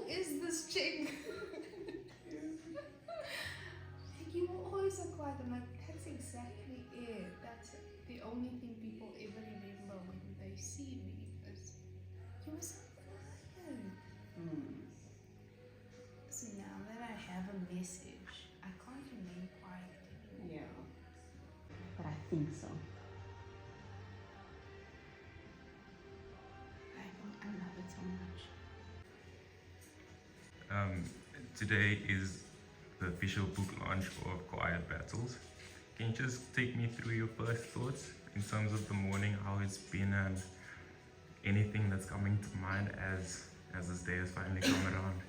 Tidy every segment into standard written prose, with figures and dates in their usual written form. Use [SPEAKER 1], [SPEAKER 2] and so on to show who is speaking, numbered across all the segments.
[SPEAKER 1] is this chick? Like, you were always so quiet. I'm like, that's exactly it. That's the only thing people ever remember when they see me is you were so quiet. So now that I have a message, I can't remain quiet anymore.
[SPEAKER 2] Yeah. But I think so.
[SPEAKER 1] I love it so much.
[SPEAKER 3] Today is the official book launch of Quiet Battles. Can you just take me through your first thoughts in terms of the morning, how it's been, and anything that's coming to mind as this day has finally come around?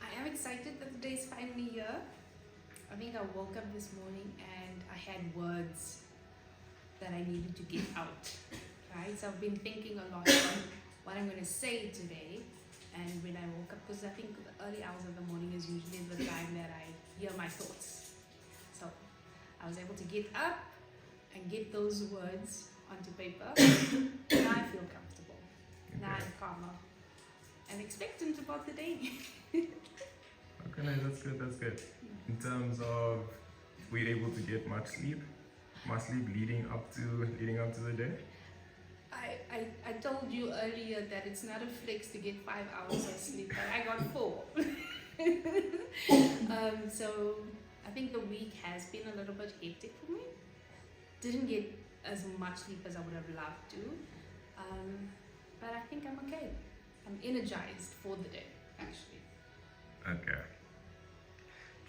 [SPEAKER 1] I am excited that the day is finally here. I think I woke up this morning and I had words that I needed to get out, right? So I've been thinking a lot about what I'm going to say today. And when I woke up, because I think the early hours of the morning is usually the time that I hear my thoughts. So I was able to get up and get those words onto paper. Now I feel comfortable. Now I'm calmer and expectant about the day.
[SPEAKER 3] Okay, no, that's good, that's good. In terms of, were you able to get much sleep? Much sleep leading up to the day?
[SPEAKER 1] I told you earlier that it's not a flex to get 5 hours of sleep, but I got 4. So I think the week has been a little bit hectic for me. Didn't get as much sleep as I would have loved to, but I think I'm okay. I'm energized for the day, actually.
[SPEAKER 3] Okay.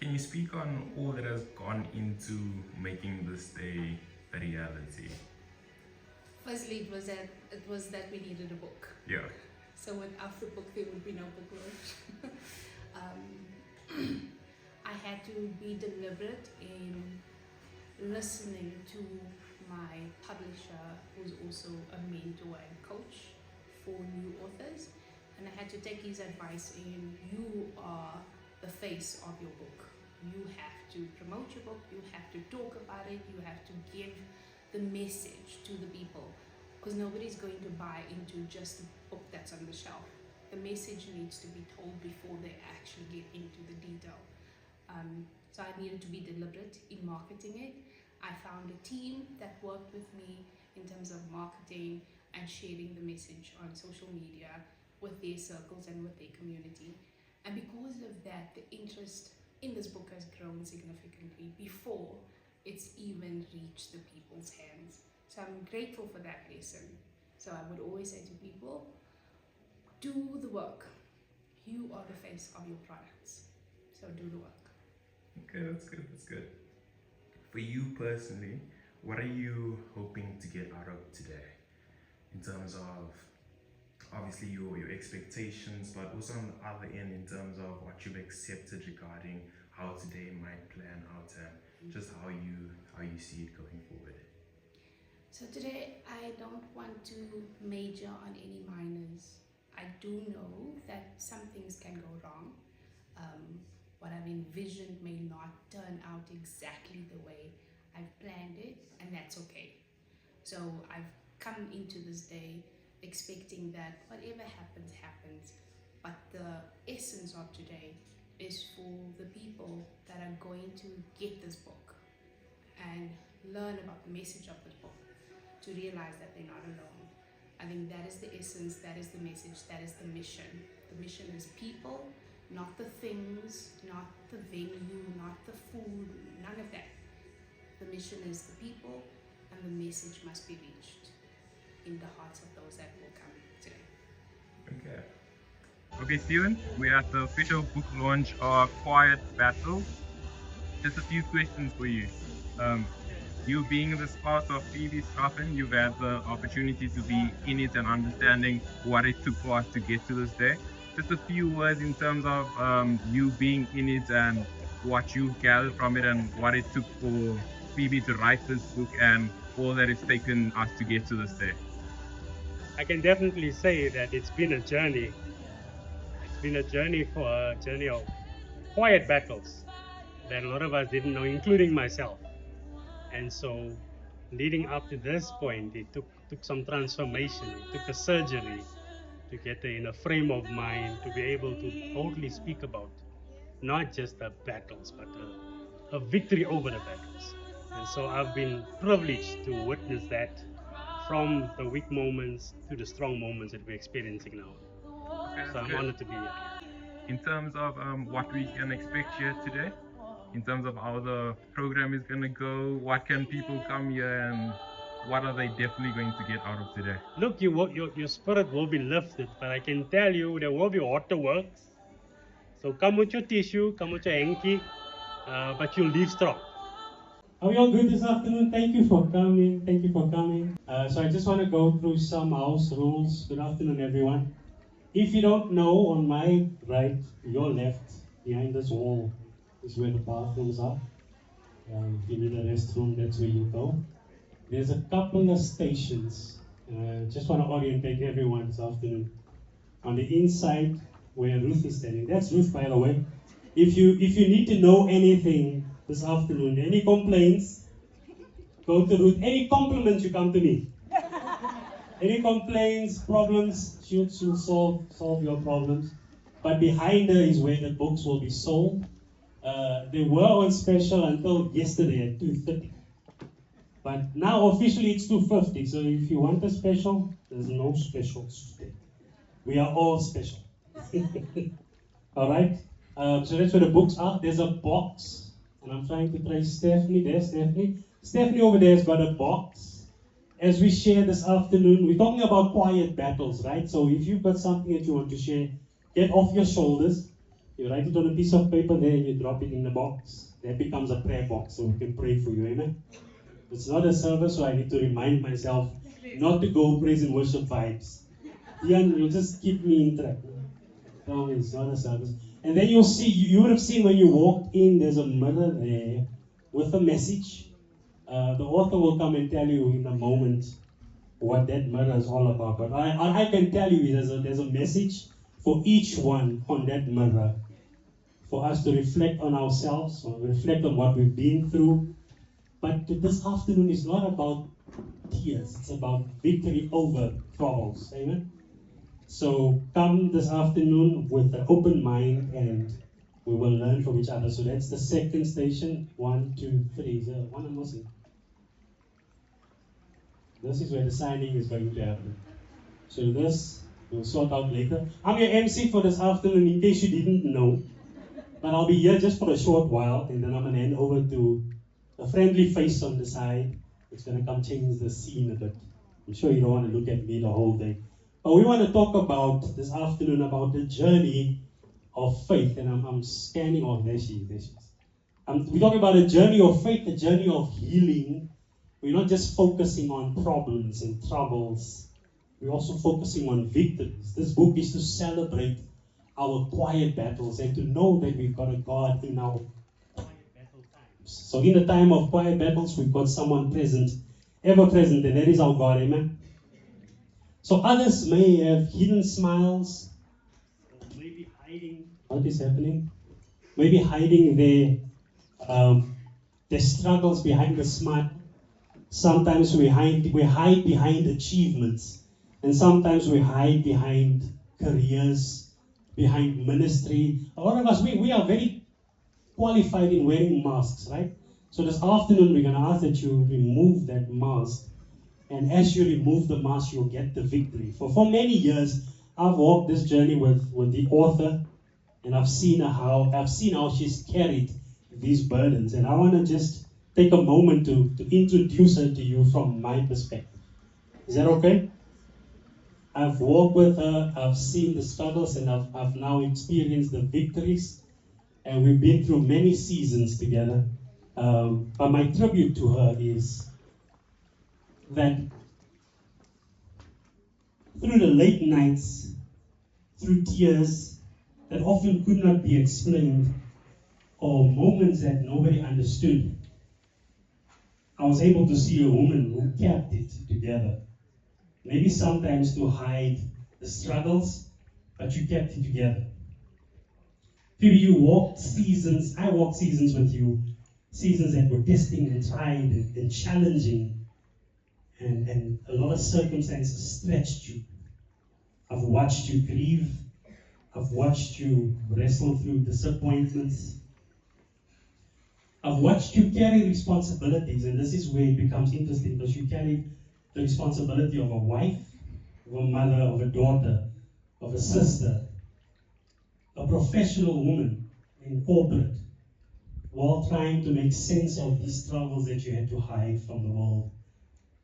[SPEAKER 3] Can you speak on all that has gone into making this day a reality?
[SPEAKER 1] Firstly, it was that we needed a book.
[SPEAKER 3] Yeah.
[SPEAKER 1] So without the book, there would be no book launch. I had to be deliberate in listening to my publisher, who's also a mentor and coach for new authors. And I had to take his advice in, you are the face of your book. You have to promote your book, you have to talk about it, you have to give the message to the people, because nobody's going to buy into just a book that's on the shelf. The message needs to be told before they actually get into the detail. So I needed to be deliberate in marketing it. I found a team that worked with me in terms of marketing and sharing the message on social media with their circles and with their community. And because of that, the interest in this book has grown significantly before it's even reached the people's hands. So I'm grateful for that lesson. So I would always say to people, do the work. You are the face of your products. So do the work.
[SPEAKER 3] Okay, that's good, that's good. For you personally, what are you hoping to get out of today? In terms of, obviously, your expectations, but also on the other end, in terms of what you've accepted regarding how today might plan out and just how you see it going forward.
[SPEAKER 1] So today, I don't want to major on any minors. I do know that some things can go wrong. What I've envisioned may not turn out exactly the way I've planned it, and that's okay. So I've come into this day expecting that whatever happens, happens. But the essence of today is for the people that are going to get this book and learn about the message of the book, to realize that they're not alone. I think that is the essence, that is the message, that is the mission. The mission is people, not the things, not the venue, not the food, none of that. The mission is the people, and the message must be reached in the hearts of those that will come today.
[SPEAKER 3] Okay, Steven, we're at the official book launch of Quiet Battle. Just a few questions for you. You being the spouse of Phoebe Strachan, you've had the opportunity to be in it and understanding what it took for us to get to this day. Just a few words in terms of you being in it and what you gathered from it and what it took for Phoebe to write this book and all that it's taken us to get to this day.
[SPEAKER 4] I can definitely say that it's been a journey. It's been a journey of quiet battles that a lot of us didn't know, including myself. And so leading up to this point, it took some transformation, it took a surgery to get in a frame of mind to be able to boldly speak about not just the battles, but a victory over the battles. And so I've been privileged to witness that from the weak moments to the strong moments that we're experiencing now.
[SPEAKER 3] Okay,
[SPEAKER 4] So
[SPEAKER 3] that's
[SPEAKER 4] I'm
[SPEAKER 3] good.
[SPEAKER 4] honored to be here.
[SPEAKER 3] In terms of what we can expect here today, in terms of how the program is going to go, what can people come here and what are they definitely going to get out of today?
[SPEAKER 4] Look, your spirit will be lifted, but I can tell you there will be waterworks. So come with your tissue, come with your hanky, but you'll leave strong.
[SPEAKER 5] Are we all good this afternoon? Thank you for coming. Thank you for coming. So I just want to go through some house rules. Good afternoon, everyone. If you don't know, on my right, your left, behind this wall, is where the bathrooms are. If you need a restroom, that's where you go. There's a couple of stations. Just want to orientate everyone this afternoon. On the inside, where Ruth is standing. That's Ruth, by the way. If you need to know anything this afternoon, any complaints, go to Ruth. Any compliments, you come to me. Any complaints, problems, she'll solve your problems. But behind her is where the books will be sold. They were on special until yesterday at 2:30. But now officially it's 2:50. So if you want a special, there's no specials today. We are all special. All right. So that's where the books are. There's a box, and I'm trying to trace Stephanie. There's Stephanie. Stephanie over there has got a box. As we share this afternoon, we're talking about quiet battles, right? So if you've got something that you want to share, get off your shoulders. You write it on a piece of paper there, and you drop it in the box. That becomes a prayer box, so we can pray for you. Amen. It's not a service, so I need to remind myself not to go praise and worship vibes. Ian, you'll just keep me in track. No, it's not a service. And then you'll see, you would have seen when you walked in, there's a mirror there with a message. The author will come and tell you in a moment what that mirror is all about. But I can tell you there's a message for each one on that mirror. For us to reflect on ourselves, or reflect on what we've been through. But this afternoon is not about tears, it's about victory over troubles. Amen? So come this afternoon with an open mind and we will learn from each other. So that's the second station. 1, 2, 3. Is there one I'm missing? This is where the signing is going to happen. So this we'll sort out later. I'm your MC for this afternoon in case you didn't know. But I'll be here just for a short while and then I'm going to hand over to a friendly face on the side. It's going to come change the scene a bit. I'm sure you don't want to look at me the whole day. But we want to talk about this afternoon about the journey of faith. And I'm scanning off. There she is. We're talking about a journey of faith, a journey of healing. We're not just focusing on problems and troubles. We're also focusing on victories. This book is to celebrate our quiet battles and to know that we've got a God in our quiet battle times. So in the time of quiet battles, we've got someone present, ever present, and that is our God. Amen. So others may have hidden smiles, or maybe hiding what is happening, maybe hiding their struggles behind the smile. Sometimes we hide behind achievements, and sometimes we hide behind careers, behind ministry. A lot of us, we are very qualified in wearing masks, right? So this afternoon we're going to ask that you remove that mask. And as you remove the mask, you'll get the victory. For many years, I've walked this journey with the author, and I've seen how she's carried these burdens. And I want to just take a moment to introduce her to you from my perspective. Is that okay? I've walked with her, I've seen the struggles, and I've now experienced the victories. And we've been through many seasons together. But my tribute to her is that through the late nights, through tears that often could not be explained, or moments that nobody understood, I was able to see a woman who kept it together. Maybe sometimes to hide the struggles, but you kept it together. Phoebe, I walked seasons with you, seasons that were testing and trying and challenging, and a lot of circumstances stretched you. I've watched you grieve. I've watched you wrestle through disappointments. I've watched you carry responsibilities, and this is where it becomes interesting because you carry the responsibility of a wife, of a mother, of a daughter, of a sister, a professional woman in corporate, while trying to make sense of these struggles that you had to hide from the world.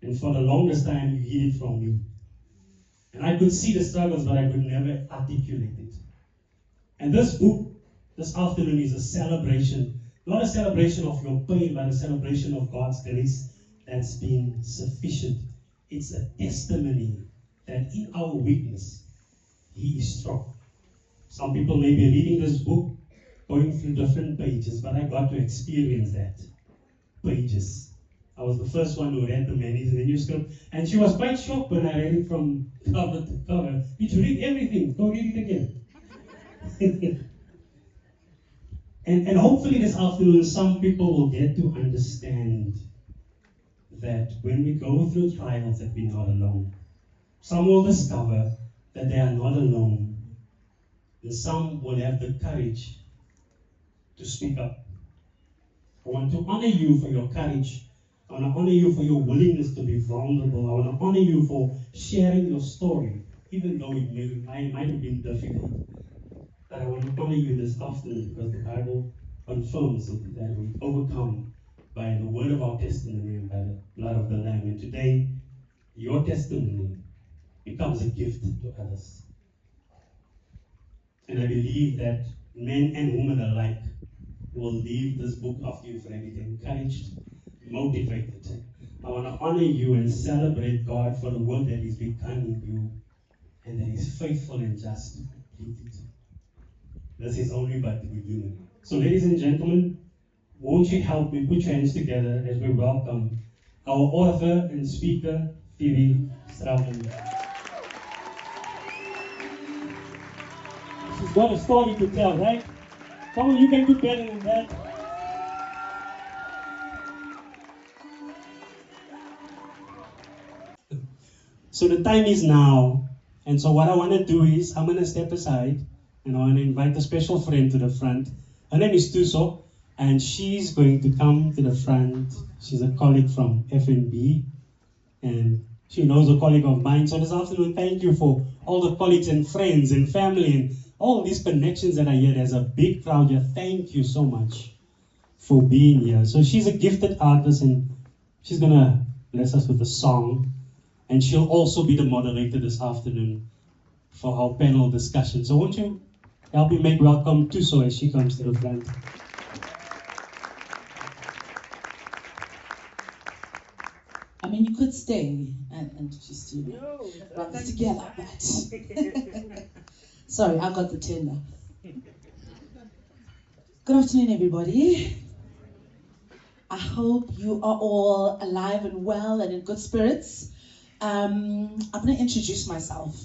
[SPEAKER 5] And for the longest time, you hid it from me. And I could see the struggles, but I could never articulate it. And this book, this afternoon, is a celebration, not a celebration of your pain, but a celebration of God's grace that's been sufficient. It's a testimony that in our weakness, He is strong. Some people may be reading this book, going through different pages, but I got to experience that. Pages. I was the first one who read the manuscript, and she was quite shocked when I read it from cover to cover. Did you read everything? Go read it again. and hopefully this afternoon, some people will get to understand that when we go through trials, that we're not alone. Some will discover that they are not alone. And some will have the courage to speak up. I want to honor you for your courage. I want to honor you for your willingness to be vulnerable. I want to honor you for sharing your story, even though it might have been difficult. But I want to honor you this afternoon because the Bible confirms that we overcome by the word of our testimony and by the blood of the Lamb. And today, your testimony becomes a gift to others. And I believe that men and women alike will leave this book after you've read it encouraged, motivated. I want to honor you and celebrate God for the work that He's begun in you and that He's faithful and just to complete it. This is only but the beginning. So ladies and gentlemen, won't you help me put your hands together as we welcome our author and speaker, Phoebe Strachan. She's got a story to tell, right? Come on, you can do better than that. So the time is now, and so what I want to do is, I'm going to step aside, and I want to invite a special friend to the front. Her name is Tuso, and she's going to come to the front. She's a colleague from FNB, and she knows a colleague of mine. So this afternoon, thank you for all the colleagues and friends and family and all these connections that are here. There's a big crowd here. Thank you so much for being here. So she's a gifted artist, and she's going to bless us with a song. And she'll also be the moderator this afternoon for our panel discussion. So won't you help me make welcome Tuso as she comes to the front.
[SPEAKER 6] I mean, you could stay and just, run this together, but sorry, I got the tender. Good afternoon, everybody. I hope you are all alive and well and in good spirits. I'm going to introduce myself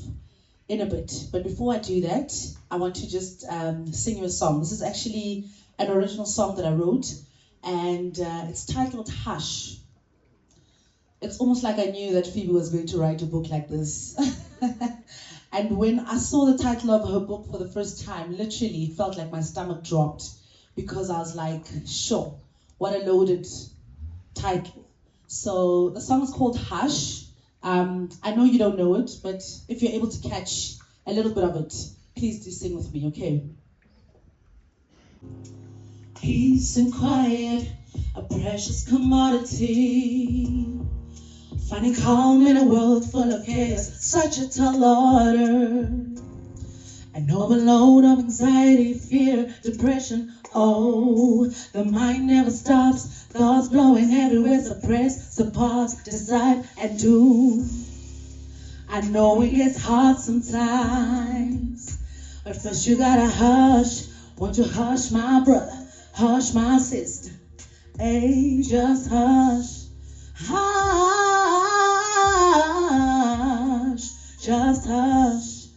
[SPEAKER 6] in a bit, but before I do that, I want to just sing you a song. This is actually an original song that I wrote, and it's titled Hush. It's almost like I knew that Phoebe was going to write a book like this. And when I saw the title of her book for the first time, literally it felt like my stomach dropped, because I was like, sure, what a loaded title. So the song is called Hush. I know you don't know it, but if you're able to catch a little bit of it, please do sing with me, okay? Peace and quiet, a precious commodity. Finding calm in a world full of chaos, such a tall order. An overload of anxiety, fear, depression. Oh, the mind never stops. Thoughts blowing everywhere, suppress, so pause, decide, and do. I know it gets hard sometimes, but first you gotta hush. Won't you hush, my brother? Hush, my sister. Hey, just hush. Hush. Just hush.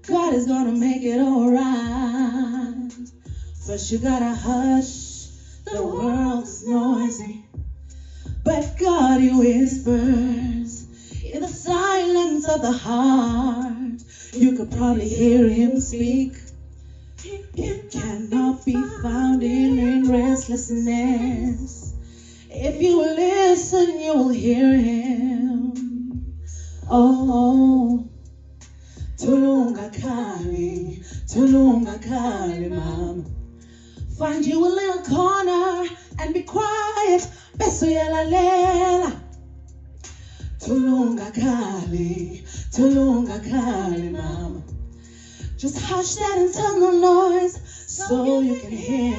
[SPEAKER 6] God is gonna make it alright. First you gotta hush. The world is noisy, but God, He whispers in the silence of the heart. You could probably hear him speak. It cannot be found in restlessness. If you listen, you'll hear him. Oh, tulunga kali, mama. Find you a little corner and be quiet. Beso yalalela. Tulunga kali, mama. Just hush that internal noise so you can hear.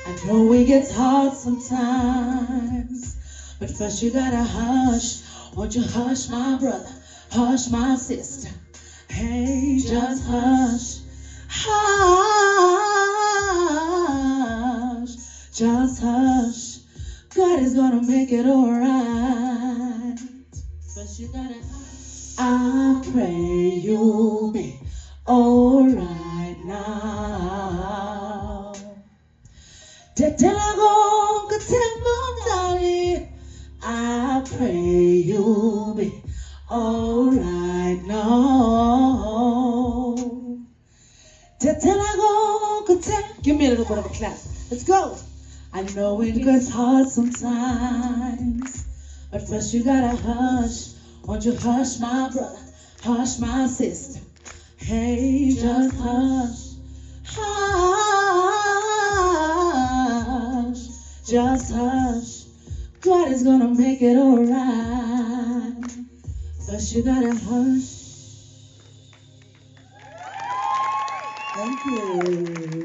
[SPEAKER 6] I know it gets hard sometimes, but first you gotta hush. Won't you hush, my brother? Hush, my sister. Hey, just hush. Hush. Just hush. God is gonna make it alright. First you gotta hush. I pray you'll be alright now. I pray you'll be alright now. Give me a little bit of a clap. Let's go. I know it gets hard sometimes, but first you gotta hush. Won't you hush, my brother? Hush, my sister. Hey, just hush. Hush. Just hush. God is gonna make it alright. First you gotta hush. Thank you.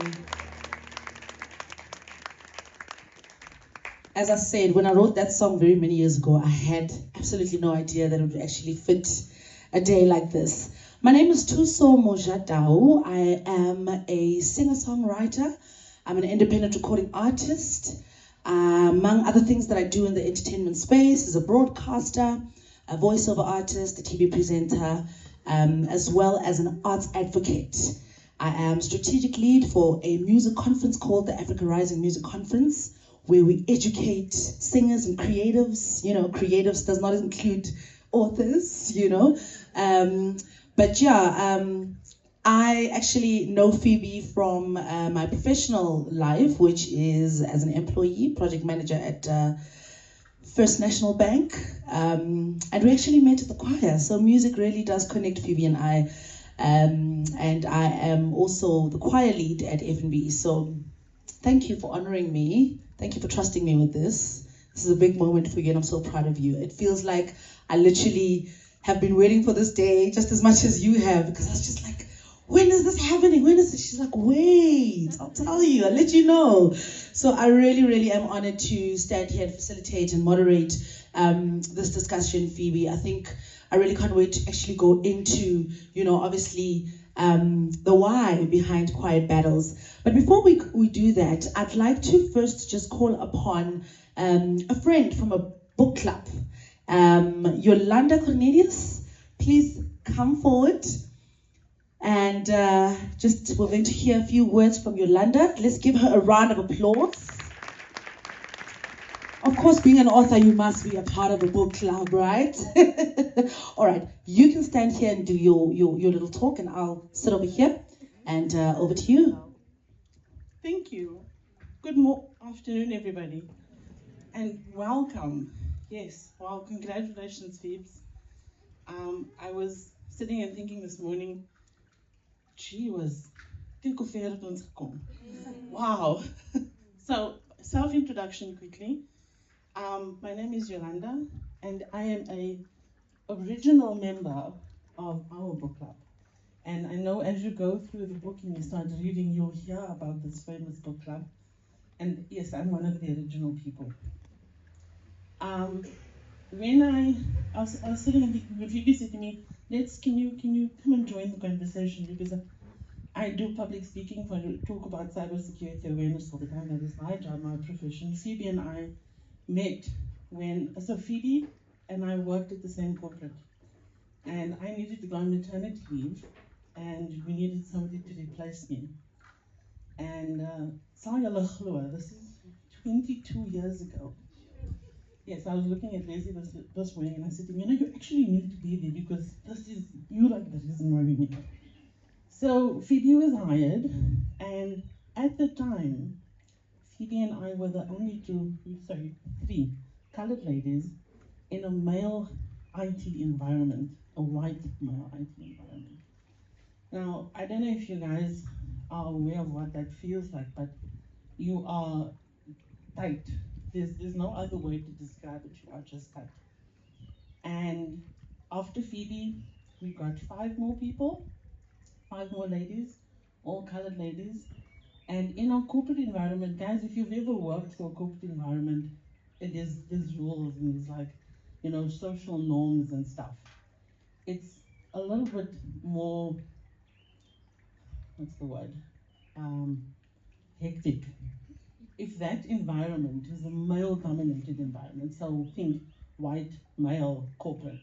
[SPEAKER 6] As I said, when I wrote that song very many years ago, I had absolutely no idea that it would actually fit a day like this. My name is Thuso Mojadao. I am a singer-songwriter. I'm an independent recording artist. Among other things that I do in the entertainment space is a broadcaster, a voiceover artist, a TV presenter, as well as an arts advocate. I am strategic lead for a music conference called the Africa Rising Music Conference, where we educate singers and creatives. You know, creatives does not include authors, you know. I actually know Phoebe from my professional life, which is as an employee, project manager at First National Bank. And we actually met at the choir. So music really does connect Phoebe and I. And I am also the choir lead at F&B. So thank you for honoring me. Thank you for trusting me with this. This is a big moment for you and I'm so proud of you. It feels like I literally have been waiting for this day just as much as you have, because I was just like, when is this happening? When is it? She's like, wait, I'll tell you, I'll let you know. So I really, really am honored to stand here and facilitate and moderate this discussion, Phoebe. I think I really can't wait to actually go into, you know, obviously the why behind Quiet Battles. But before we do that, I'd like to first just call upon a friend from a book club. Yolanda Cornelius, please come forward. And we're going to hear a few words from Yolanda. Let's give her a round of applause. Of course, being an author, you must be a part of a book club, right? All right, you can stand here and do your little talk, and I'll sit over here. And over to you.
[SPEAKER 7] Thank you. Good afternoon, everybody. And welcome. Yes, well, congratulations, Phoebes. I was sitting and thinking this morning, gee whiz, wow. So, self-introduction quickly. My name is Yolanda, and I am an original member of our book club. And I know as you go through the book and you start reading, you'll hear about this famous book club. And yes, I'm one of the original people. When I was sitting and thinking, Phoebe said to me, can you come and join the conversation, because I do public speaking, talk about cybersecurity awareness all the time. That is my job, my profession. Phoebe and I met so Phoebe and I worked at the same corporate, and I needed to go on maternity leave, and we needed somebody to replace me. And this is 22 years ago. Yes, I was looking at Leslie this way and I said, you know, you actually need to be there because you like the reason why we meet. So Phoebe was hired, and at the time, Phoebe and I were the only three colored ladies in a male IT environment, a white male IT environment. Now, I don't know if you guys are aware of what that feels like, but you are tight. There's no other way to describe it. You are just tight. And after Phoebe, we got five more people, five more ladies, all colored ladies. And in our corporate environment, guys, if you've ever worked for a corporate environment, there's rules and there's like, you know, social norms and stuff. It's a little bit more, what's the word? Hectic. If that environment is a male-dominated environment, so think white, male, corporate,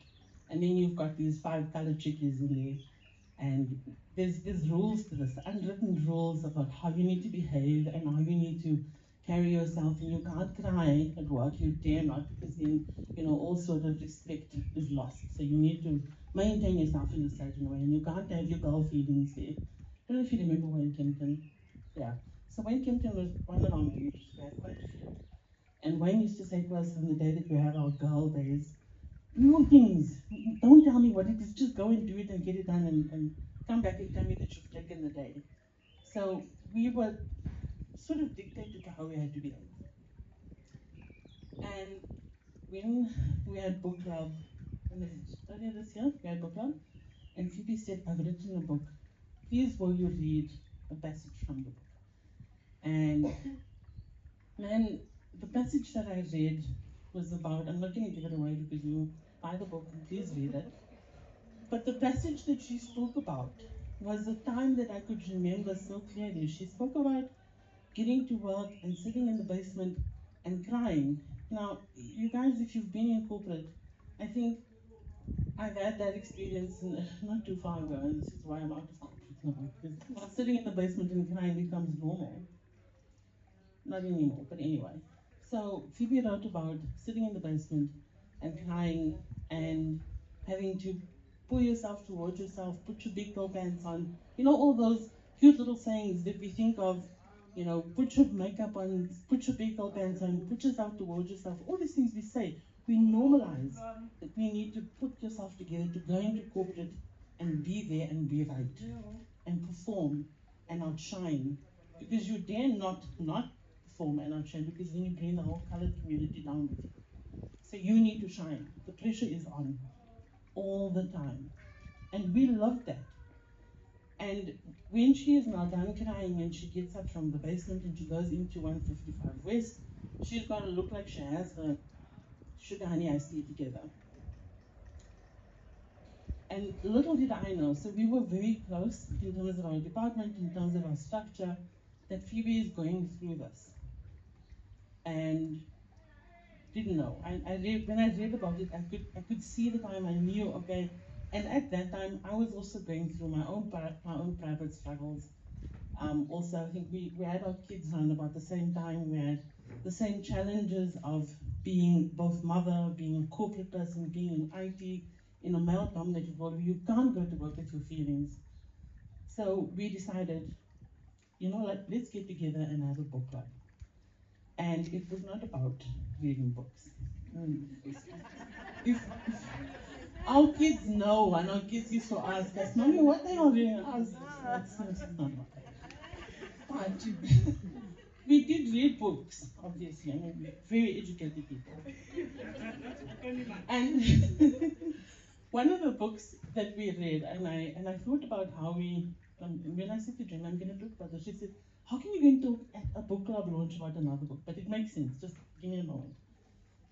[SPEAKER 7] and then you've got these five colored chickies in there, and there's rules to this, unwritten rules about how you need to behave and how you need to carry yourself, and you can't cry at work, you dare not, because then, you know, all sort of respect is lost. So you need to maintain yourself in a certain way, and you can't have your girl feelings there. I don't know if you remember Wayne Kempton. Yeah. So Wayne Kempton was one of our leaders, we had quite a few. And Wayne used to say to us on the day that we have our girl days, do things. Don't tell me what it is. Just go and do it and get it done and come back and tell me that you've taken the day. So we were sort of dictated to how we had to behave. And when we had book club, when was it? Earlier this year, we had book club, and Phoebe said, I've written a book. Please will you read a passage from the book? And man, the passage that I read was about, I'm not going to give it away because you buy the book and please read it. But the passage that she spoke about was a time that I could remember so clearly. She spoke about getting to work and sitting in the basement and crying. Now, you guys, if you've been in corporate, I think I've had that experience not too far ago, and this is why I'm out of corporate now. Because sitting in the basement and crying becomes normal. Not anymore, but anyway. So Phoebe wrote about sitting in the basement and crying and having to pull yourself towards yourself, put your big girl pants on. You know, all those cute little sayings that we think of, you know, put your makeup on, put your big girl pants on, put yourself towards yourself. All these things we say, we normalize that we need to put yourself together to go into corporate and be there and be right and perform and outshine, because you dare not perform and outshine, because then you bring the whole colored community down with you. So you need to shine. The pressure is on all the time, and we love that. And when she is now done crying and she gets up from the basement and she goes into 155 West, she's going to look like she has her sugar honey iced tea together. And little did I know, so we were very close in terms of our department, in terms of our structure, that Phoebe is going through this. And didn't know. When I read about it, I could see the time. I knew, okay. And at that time, I was also going through my own private struggles. Also, I think we had our kids around about the same time. We had the same challenges of being both mother, being a corporate person, being in IT, in a male-dominated world. You can't go to work with your feelings. So we decided, you know what, let's get together and have a book club. And it was not about reading books. If our kids know, and our kids used to ask us, Mommy, what are you reading? That's not about that. But we did read books, obviously. I mean, we're very educated people. And one of the books that we read, and I thought about how when I said to Jen, I'm going to talk about this, she said, how can you go and talk at a book club launch about another book? But it makes sense, just give me a moment.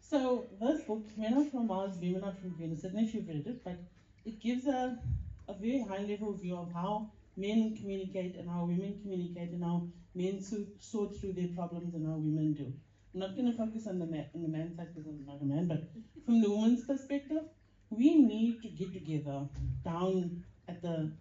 [SPEAKER 7] So this book, Men Are From Mars, Women Are From Venus, I don't know if you've read it, but it gives a very high level view of how men communicate and how women communicate and how men sort through their problems and how women do. I'm not going to focus on the man's side because I'm not a man, but from the woman's perspective, we need to get together down at the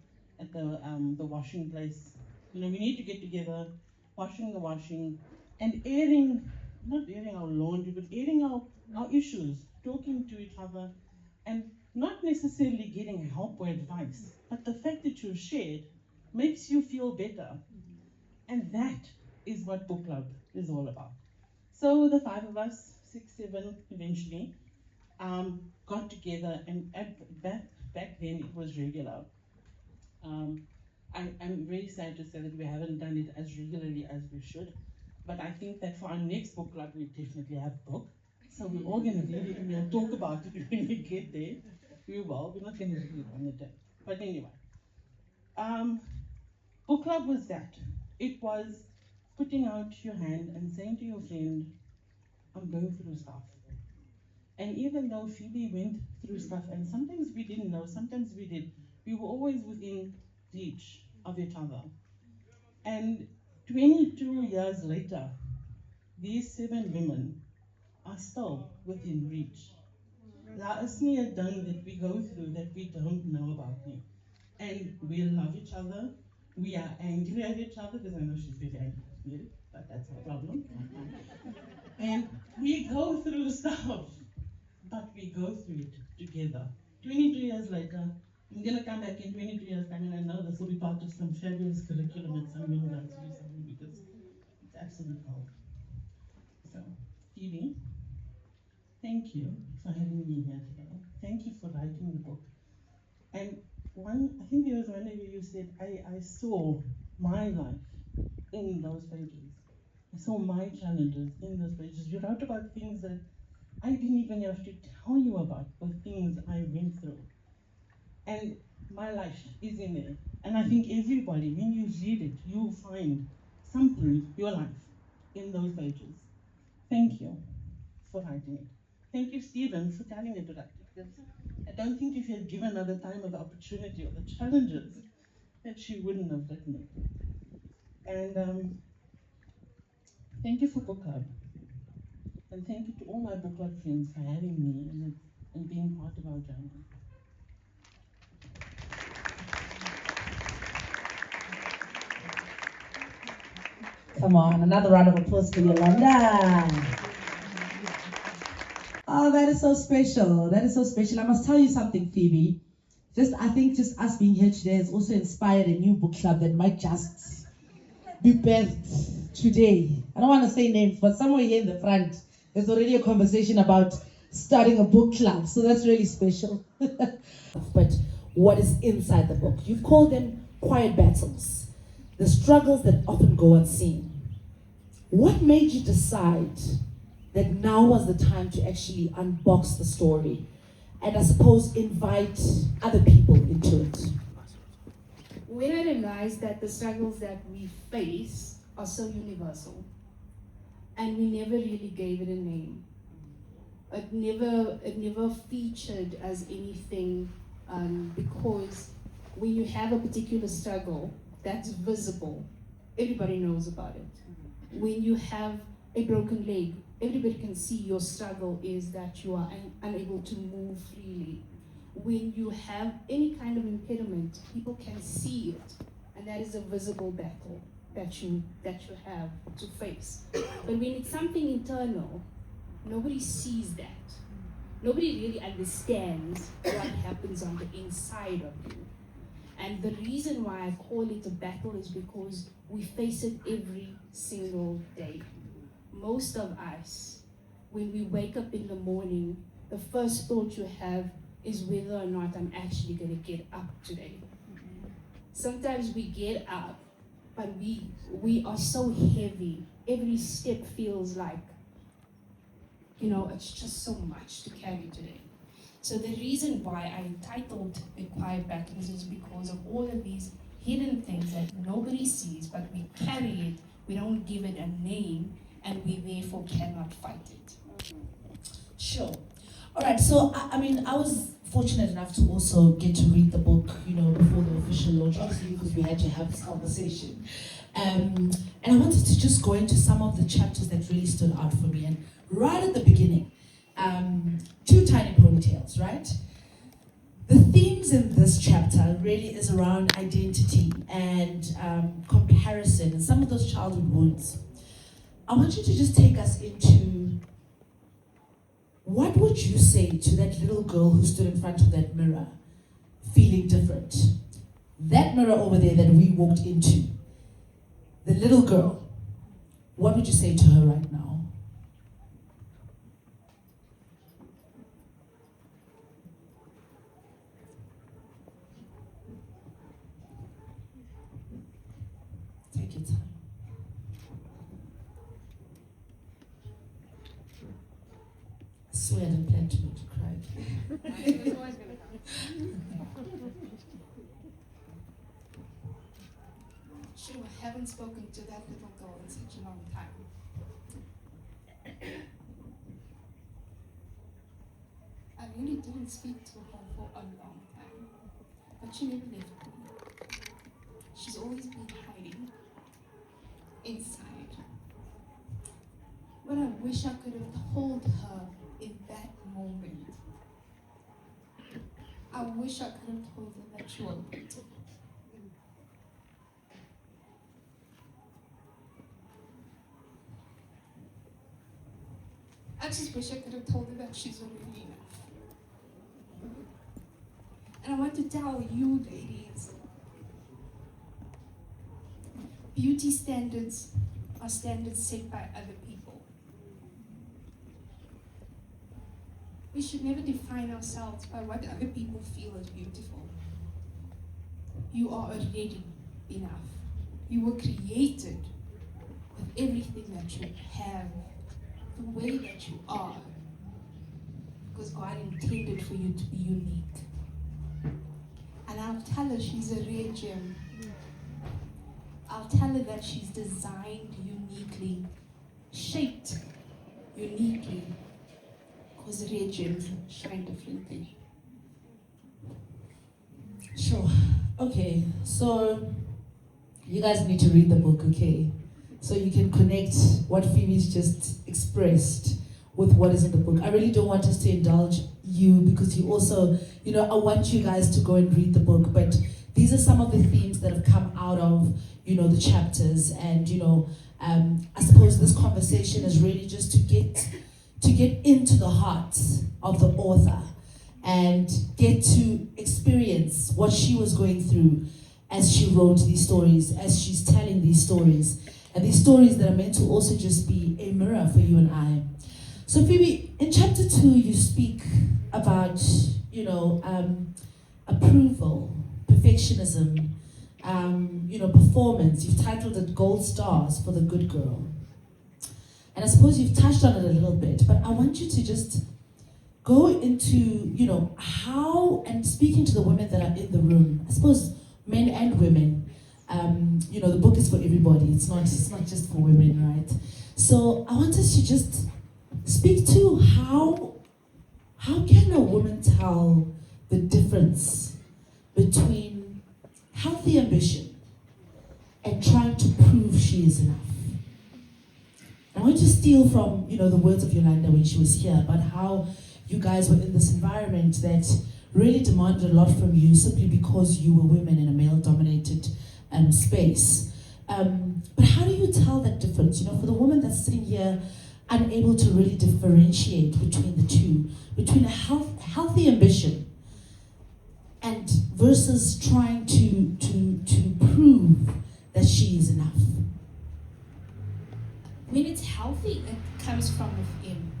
[SPEAKER 7] washing place. You know, we need to get together, washing the washing, and airing not airing our laundry, but airing our issues, talking to each other, and not necessarily getting help or advice, but the fact that you've shared makes you feel better. And that is what book club is all about. So the five of us, 6, 7 eventually, got together, and back then it was regular. I'm very sad to say that we haven't done it as regularly as we should, but I think that for our next book club, we definitely have a book. So we're all going to read it and we'll talk about it when we get there. We will. We're not going to read it on the day. But anyway, book club was that. It was putting out your hand and saying to your friend, I'm going through stuff. And even though Phoebe went through stuff, and sometimes we didn't know, sometimes we did, we were always within reach of each other. And 22 years later, these 7 women are still within reach. There is nie 'n ding that we go through that we don't know about me. And we love each other. We are angry at each other, because I know she's very angry at me, but that's her problem. And we go through stuff, but we go through it together. 22 years later, I'm going to come back in 22 years' time, and I know this will be part of some fabulous curriculum at some university, because it's absolutely gold. So, Phoebe, thank you for having me here today. Thank you for writing the book. And I think there was one day where you said, I saw my life in those pages. I saw my challenges in those pages. You wrote about things that I didn't even have to tell you about, the things I went through. And my life is in there. And I think everybody, when you read it, you'll find something, your life, in those pages. Thank you for writing it. Thank you, Stephen, for telling me to write it. Because I don't think if you had given her the time or the opportunity or the challenges, that she wouldn't have written it. And thank you for Book Club. And thank you to all my book club friends for having me and being part of our journey.
[SPEAKER 6] Come on, another round of applause for Yolanda. Oh, that is so special. That is so special. I must tell you something, Phoebe. I think just us being here today has also inspired a new book club that might just be birthed today. I don't want to say names, but somewhere here in the front, there's already a conversation about starting a book club. So that's really special. But what is inside the book? You've called them quiet battles, the struggles that often go unseen. What made you decide that now was the time to actually unbox the story and I suppose invite other people into it?
[SPEAKER 1] When I realized that the struggles that we face are so universal, and we never really gave it a name. It never featured as anything, because when you have a particular struggle that's visible, everybody knows about it. When you have a broken leg, everybody can see your struggle is that you are unable to move freely. When you have any kind of impediment, people can see it, and that is a visible battle that you have to face. But when it's something internal, nobody sees that. Nobody really understands what happens on the inside of you. And the reason why I call it a battle is because we face it every single day. Most of us, when we wake up in the morning, the first thought you have is whether or not I'm actually going to get up today. Sometimes we get up, but we are so heavy. Every step feels like, it's just so much to carry today. So the reason why I titled The Quiet Battles is because of all of these hidden things that nobody sees, but we carry it, we don't give it a name, and we therefore cannot fight it.
[SPEAKER 6] Sure. All right, so I was fortunate enough to also get to read the book, before the official launch, obviously because we had to have this conversation. And I wanted to just go into some of the chapters that really stood out for me. And right at the beginning, 2 tiny ponytails, right? The themes in this chapter really is around identity and comparison and some of those childhood wounds. I want you to just take us into, what would you say to that little girl who stood in front of that mirror, feeling different? That mirror over there that we walked into, the little girl, what would you say to her right now? Take your time. I swear I didn't plan to make you cry.
[SPEAKER 1] Sure, I haven't spoken to that little girl in such a long time. I really didn't speak to her for a long time, but she never left me. She's always been hiding inside. But I wish I could have told her in that moment. I wish I could have told her that you were beautiful. I just wish I could have told her that she's already enough. And I want to tell you, ladies, beauty standards are standards set by other people. We should never define ourselves by what other people feel is beautiful. You are already enough. You were created with everything that you have, the way that you are, because God intended for you to be unique. And I'll tell her she's a rare gem. I'll tell her that she's designed uniquely, shaped uniquely, because rare gems shine differently.
[SPEAKER 6] Sure. Okay, so you guys need to read the book, okay? So you can connect what Phoebe's just expressed with what is in the book. I really don't want us to indulge you because you also, I want you guys to go and read the book, but these are some of the themes that have come out of, the chapters, and, I suppose this conversation is really just to get into the heart of the author and get to experience what she was going through as she wrote these stories, as she's telling these stories. And these stories that are meant to also just be a mirror for you and I. So Phoebe, in chapter 2, you speak about, approval, perfectionism, performance. You've titled it Gold Stars for the Good Girl. And I suppose you've touched on it a little bit, but I want you to just go into, how, and speaking to the women that are in the room, I suppose men and women, the book is for everybody. It's not just for women, right? So I want us to just speak to how can a woman tell the difference between healthy ambition and trying to prove she is enough. I want to steal from, the words of Yolanda when she was here about how you guys were in this environment that really demanded a lot from you simply because you were women in a male-dominated space. But how do you tell that difference? For the woman that's sitting here unable to really differentiate between the two, between a healthy ambition and versus trying to prove that she is enough.
[SPEAKER 1] When it's healthy, it comes from within.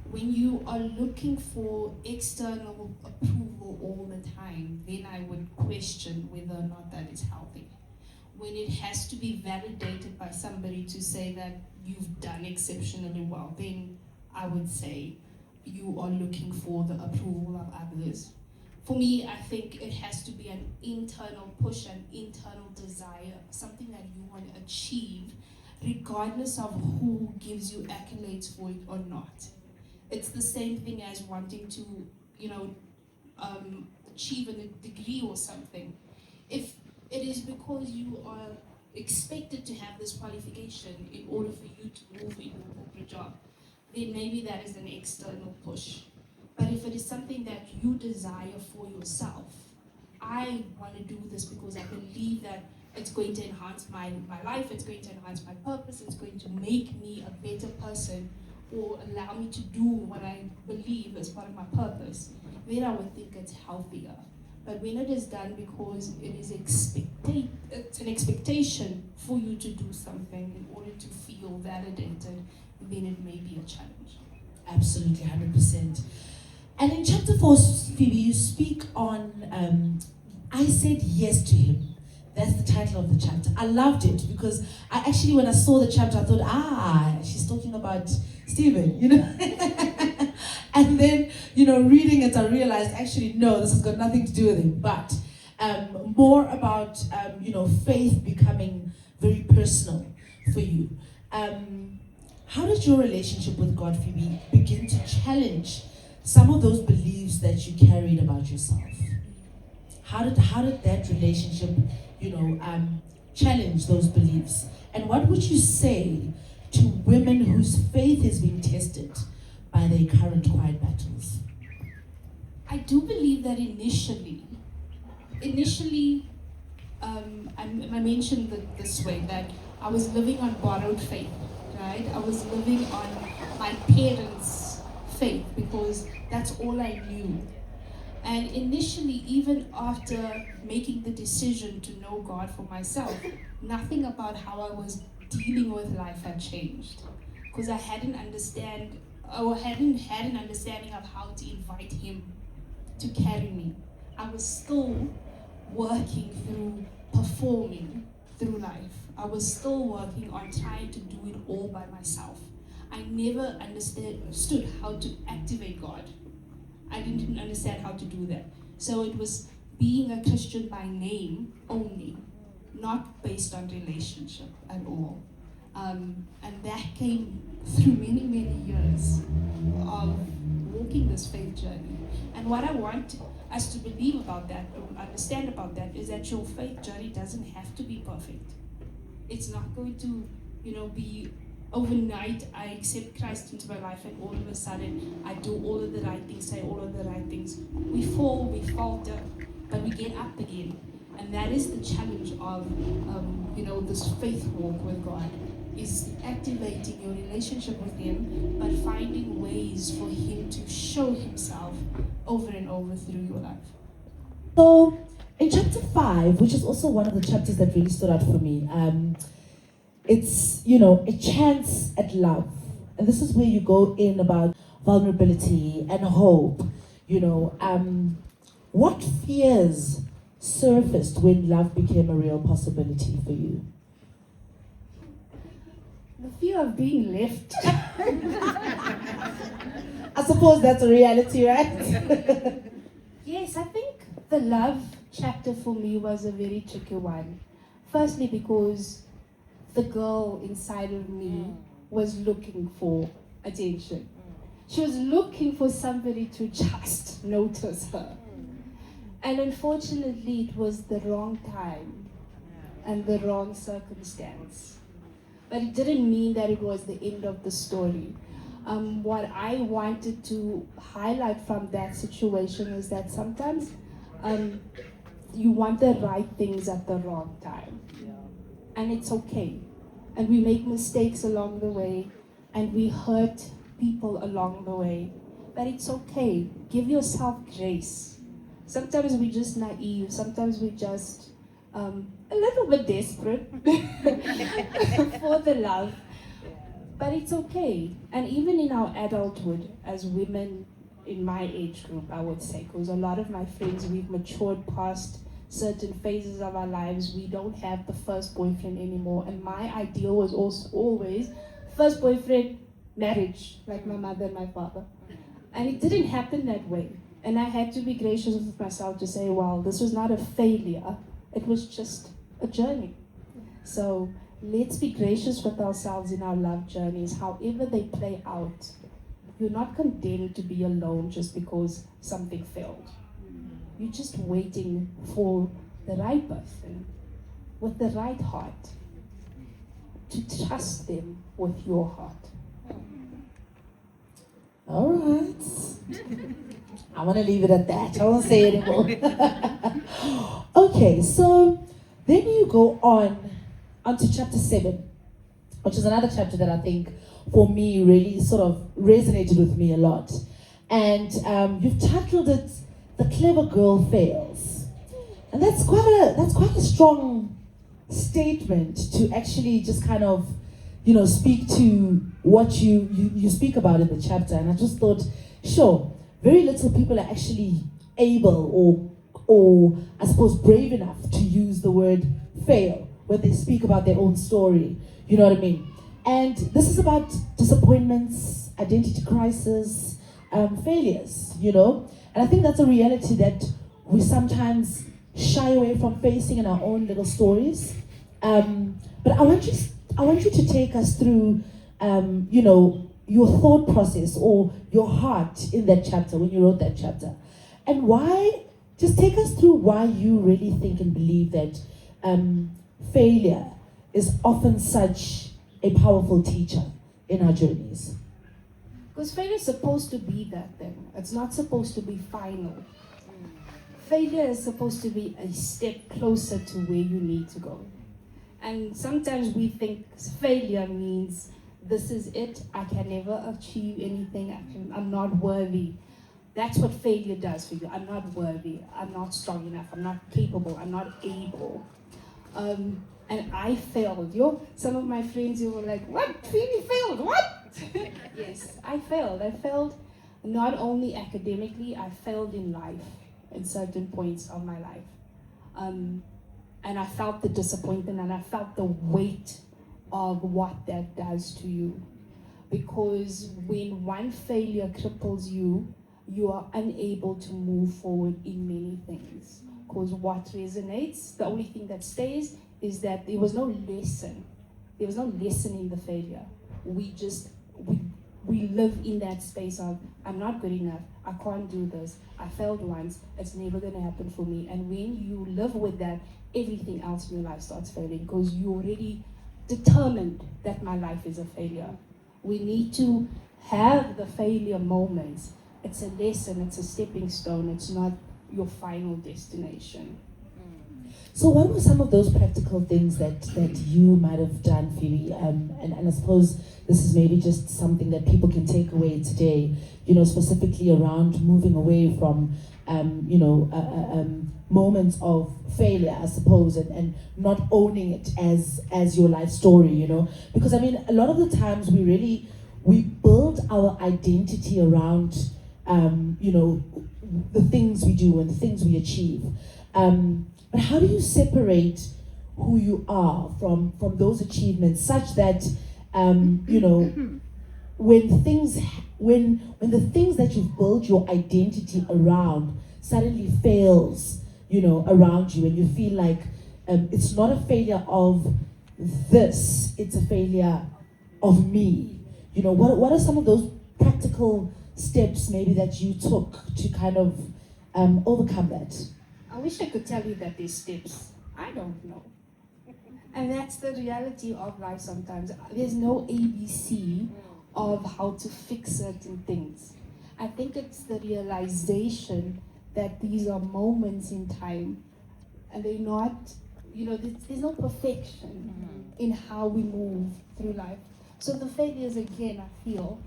[SPEAKER 1] When you are looking for external approval all the time, then I would question whether or not that is healthy. When it has to be validated by somebody to say that you've done exceptionally well, then I would say you are looking for the approval of others. For me, I think it has to be an internal push, an internal desire, something that you want to achieve, regardless of who gives you accolades for it or not. It's the same thing as wanting to, achieve a degree or something. If it is because you are expected to have this qualification in order for you to move in your corporate job, then maybe that is an external push. But if it is something that you desire for yourself, I want to do this because I believe that It's going to enhance my life, it's going to enhance my purpose, it's going to make me a better person or allow me to do what I believe is part of my purpose, then I would think it's healthier. But when it is done because it is it's an expectation for you to do something in order to feel validated, then it may be a challenge.
[SPEAKER 6] Absolutely, 100%. And in chapter 4, Phoebe, you speak on I said yes to him. That's the title of the chapter. I loved it because I actually, when I saw the chapter, I thought, she's talking about Stephen, you know. And then, you know, reading it, I realized, actually, no, this has got nothing to do with him, but more about, you know, faith becoming very personal for you. How did your relationship with God, Phoebe, begin to challenge some of those beliefs that you carried about yourself? How did that relationship, you know, challenge those beliefs? And what would you say to women whose faith is being tested by their current quiet battles?
[SPEAKER 1] I do believe that initially, I mentioned it this way, that I was living on borrowed faith, right? I was living on my parents' faith because that's all I knew. And initially, even after making the decision to know God for myself, nothing about how I was dealing with life had changed. Because I hadn't had an understanding of how to invite Him to carry me. I was still working through performing through life. I was still working on trying to do it all by myself. I never understood how to activate God. I didn't understand how to do that. So it was being a Christian by name only, not based on relationship at all. And that came through many, many years of walking this faith journey. And what I want us to believe about that, or understand about that, is that your faith journey doesn't have to be perfect. It's not going to, you know, be overnight, I accept Christ into my life and all of a sudden I do all of the right things, say all of the right things. We fall, we falter, but we get up again. And that is the challenge of, you know, this faith walk with God, is activating your relationship with Him, but finding ways for Him to show Himself over and over through your life.
[SPEAKER 6] So, in chapter 5, which is also one of the chapters that really stood out for me, it's, you know, a chance at love. And this is where you go in about vulnerability and hope. You know, what fears surfaced when love became a real possibility for you?
[SPEAKER 1] The fear of being left.
[SPEAKER 6] I suppose that's a reality, right?
[SPEAKER 1] Yes, I think the love chapter for me was a very tricky one. Firstly, because the girl inside of me was looking for attention. She was looking for somebody to just notice her. And unfortunately, it was the wrong time and the wrong circumstance. But it didn't mean that it was the end of the story. What I wanted to highlight from that situation is that sometimes you want the right things at the wrong time. And it's okay. And we make mistakes along the way, and we hurt people along the way. But it's okay. Give yourself grace. Sometimes we're just naive. Sometimes we're just a little bit desperate for the love. But it's okay. And even in our adulthood, as women in my age group, I would say, because a lot of my friends, we've matured past certain phases of our lives. We don't have the first boyfriend anymore. And my ideal was also always first boyfriend, marriage, like my mother and my father. And it didn't happen that way. And I had to be gracious with myself to say, well, this was not a failure. It was just a journey. So let's be gracious with ourselves in our love journeys, however they play out. You're not condemned to be alone just because something failed. You're just waiting for the right person with the right heart to trust them with your heart.
[SPEAKER 6] All right. I'm going to leave it at that. I won't say anymore. Okay, so Then you go onto chapter 7, which is another chapter that I think for me really sort of resonated with me a lot. And you've titled it "The Clever Girl Fails," and that's quite a strong statement to actually just kind of, speak to what you speak about in the chapter. And I just thought, sure, very little people are actually able or I suppose brave enough to use the word fail when they speak about their own story. You know what I mean? And this is about disappointments, identity crisis, failures, And I think that's a reality that we sometimes shy away from facing in our own little stories. But I want you to take us through, your thought process or your heart in that chapter when you wrote that chapter, and why. Just take us through why you really think and believe that failure is often such a powerful teacher in our journeys.
[SPEAKER 1] Because failure is supposed to be that thing. It's not supposed to be final. Failure is supposed to be a step closer to where you need to go. And sometimes we think failure means this is it, I can never achieve anything, I'm not worthy. That's what failure does for you. I'm not worthy, I'm not strong enough, I'm not capable, I'm not able. And I failed. Some of my friends were like, what? Phoebe failed, what? Yes, I failed. I failed not only academically, I failed in life, in certain points of my life. And I felt the disappointment and I felt the weight of what that does to you. Because when one failure cripples you, you are unable to move forward in many things. Because what resonates, the only thing that stays, is that there was no lesson. There was no lesson in the failure. We live in that space of, I'm not good enough, I can't do this, I failed once, it's never gonna happen for me. And when you live with that, everything else in your life starts failing because you're already determined that my life is a failure. We need to have the failure moments. It's a lesson, it's a stepping stone, it's not your final destination.
[SPEAKER 6] So what were some of those practical things that you might have done, Phoebe? And I suppose this is maybe just something that people can take away today, specifically around moving away from, moments of failure, I suppose, and not owning it as your life story, Because, a lot of the times we build our identity around, the things we do and the things we achieve. But how do you separate who you are from those achievements such that, when the things that you've built your identity around suddenly fails, around you, and you feel like it's not a failure of this, it's a failure of me. What are some of those practical steps maybe that you took to kind of overcome that?
[SPEAKER 1] I wish I could tell you that there's steps. I don't know. And that's the reality of life sometimes. There's no ABC of how to fix certain things. I think it's the realization that these are moments in time and they're not, there's no perfection in how we move through life. So the failures, again, I feel,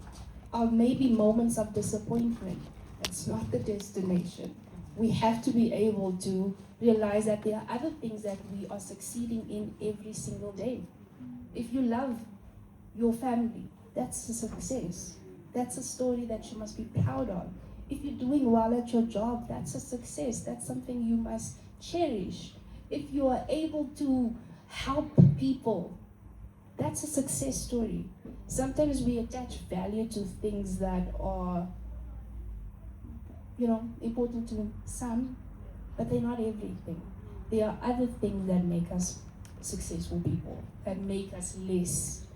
[SPEAKER 1] are maybe moments of disappointment. It's not the destination. We have to be able to realize that there are other things that we are succeeding in every single day. If you love your family, that's a success. That's a story that you must be proud of. If you're doing well at your job, that's a success. That's something you must cherish. If you are able to help people, that's a success story. Sometimes we attach value to things that are, important to some, but they're not everything. There are other things that make us successful people, that make us less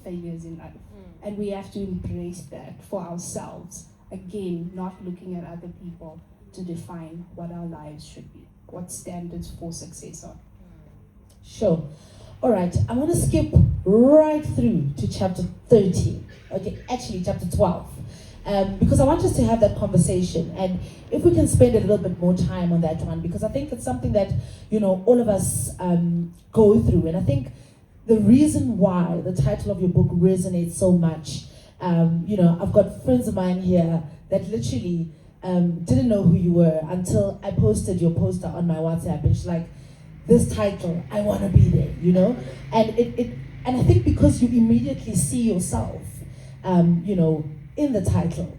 [SPEAKER 1] failures in life. And we have to embrace that for ourselves. Again, not looking at other people to define what our lives should be, what standards for success are.
[SPEAKER 6] Sure. All right, I want to skip right through to chapter 13. Okay, actually chapter 12. because I want us to have that conversation, and if we can spend a little bit more time on that one, because I think it's something that, you know, all of us go through. And I think the reason why the title of your book resonates so much, you know, I've got friends of mine here that literally didn't know who you were until I posted your poster on my WhatsApp, and she's like, this title, I want to be there, you know? And and I think because you immediately see yourself, you know, in the title,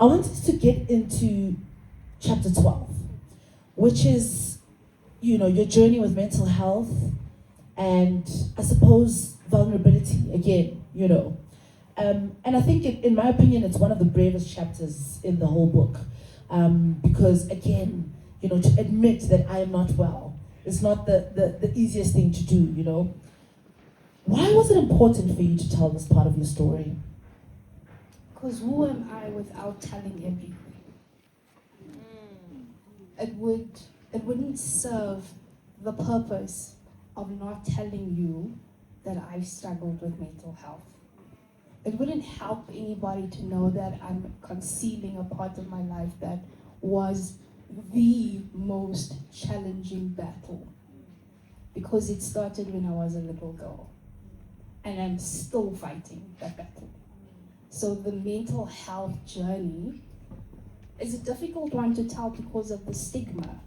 [SPEAKER 6] I want us to get into chapter 12, which is, you know, your journey with mental health and I suppose vulnerability again, you know. And I think, in my opinion, it's one of the bravest chapters in the whole book. Because again, you know, to admit that I am not well is not the easiest thing to do, you know. Why was it important for you to tell this part of your story?
[SPEAKER 1] Because who am I without telling everything? It wouldn't serve the purpose of not telling you that I've struggled with mental health. It wouldn't help anybody to know that I'm concealing a part of my life that was the most challenging battle, because it started when I was a little girl and I'm still fighting that battle. So the mental health journey is a difficult one to tell because of the stigma.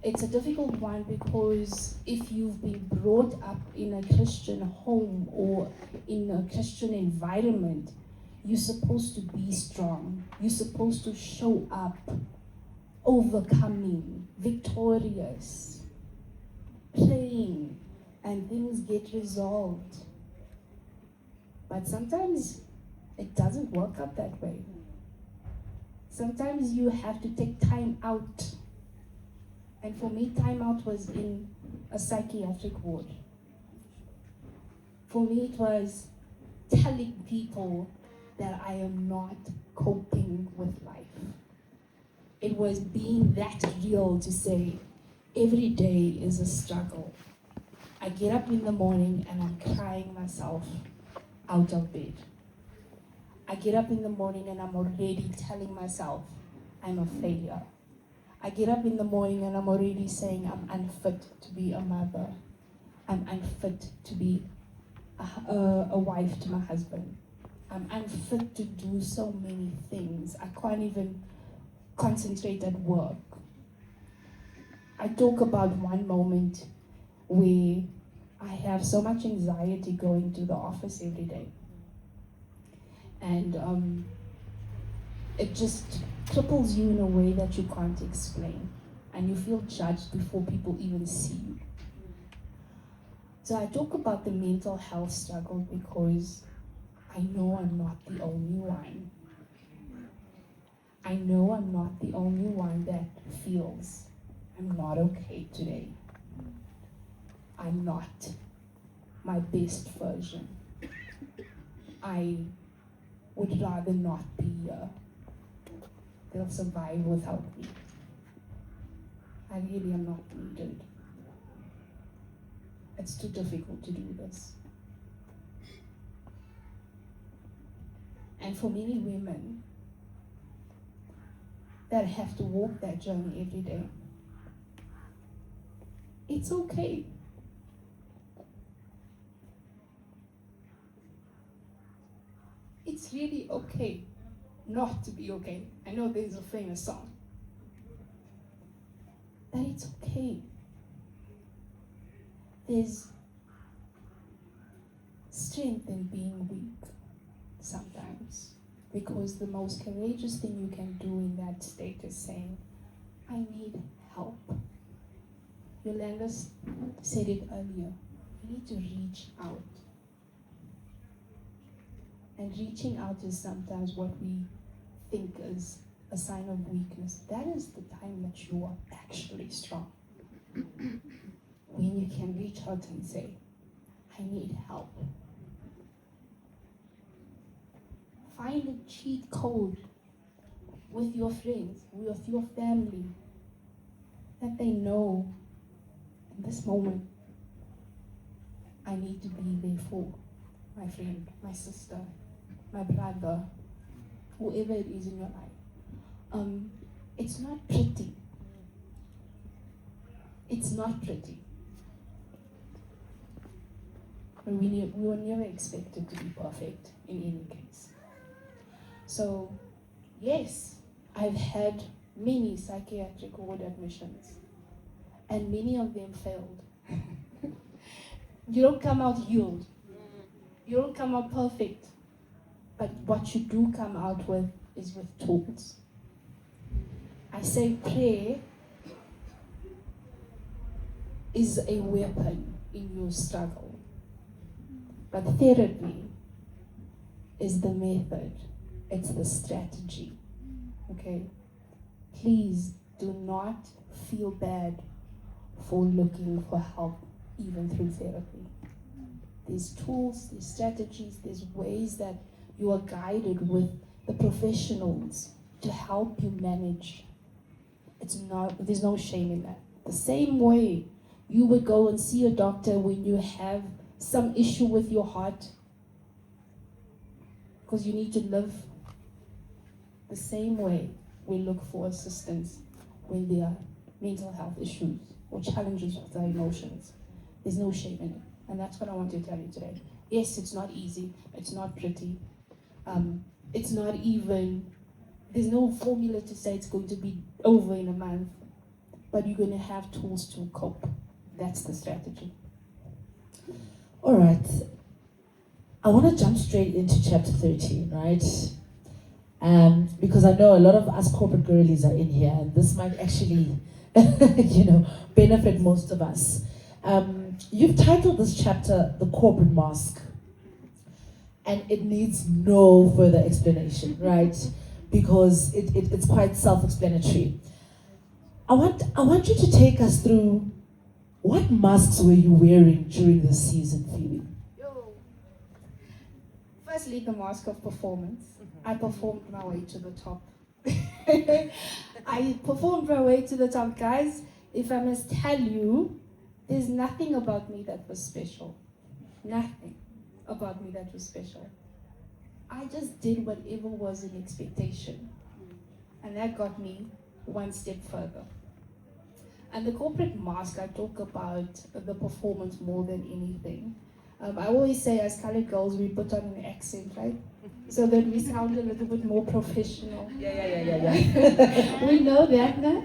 [SPEAKER 1] It's a difficult one because if you've been brought up in a Christian home or in a Christian environment, you're supposed to be strong. You're supposed to show up, overcoming, victorious, praying, and things get resolved. But sometimes it doesn't work out that way. Sometimes you have to take time out. And for me, time out was in a psychiatric ward. For me, it was telling people that I am not coping with life. It was being that real to say, every day is a struggle. I get up in the morning and I'm crying myself out of bed. I get up in the morning and I'm already telling myself I'm a failure. I get up in the morning and I'm already saying I'm unfit to be a mother. I'm unfit to be a wife to my husband. I'm unfit to do so many things. I can't even concentrate at work. I talk about one moment where I have so much anxiety going to the office every day. And it just cripples you in a way that you can't explain. And you feel judged before people even see you. So I talk about the mental health struggle because I know I'm not the only one. I know I'm not the only one that feels I'm not okay today. I'm not my best version. I would rather not be here. They'll survive without me. I really am not needed. It's too difficult to do this. And for many women that have to walk that journey every day, it's okay. It's really okay not to be okay. I know there's a famous song. That it's okay. There's strength in being weak sometimes, because the most courageous thing you can do in that state is saying, I need help. Yolanda said it earlier. We need to reach out. And reaching out is sometimes what we think is a sign of weakness. That is the time that you are actually strong. When you can reach out and say, I need help. Find a cheat code with your friends, with your family, that they know in this moment, I need to be there for my friend, my sister, my brother, whoever it is in your life. It's not pretty. It's not pretty. But we were never expected to be perfect in any case. So, yes, I've had many psychiatric ward admissions, and many of them failed. You don't come out healed. You don't come out perfect. But what you do come out with is with tools. I say prayer is a weapon in your struggle. But therapy is the method. It's the strategy. Okay? Please do not feel bad for looking for help, even through therapy. There's tools, there's strategies, there's ways that you are guided with the professionals to help you manage. There's no shame in that. The same way you would go and see a doctor when you have some issue with your heart because you need to live. The same way we look for assistance when there are mental health issues or challenges with our emotions. There's no shame in it. And that's what I want to tell you today. Yes, it's not easy. It's not pretty. It's not even, there's no formula to say it's going to be over in a month. But you're going to have tools to cope. That's the strategy.
[SPEAKER 8] All right. I want to jump straight into chapter 13, right? Because I know a lot of us corporate girlies are in here, and this might actually, benefit most of us. You've titled this chapter "The Corporate Mask," and it needs no further explanation, right? Because it's quite self-explanatory. I want you to take us through what masks were you wearing during this season, Phoebe?
[SPEAKER 1] Firstly, the mask of performance. I performed my way to the top. I performed my way to the top, guys. If I must tell you, there's nothing about me that was special. Nothing about me that was special. I just did whatever was in expectation. And that got me one step further. And the corporate mask, I talk about the performance more than anything. I always say as colored girls, we put on an accent, right? So that we sound a little bit more professional.
[SPEAKER 8] Yeah.
[SPEAKER 1] We know that, no?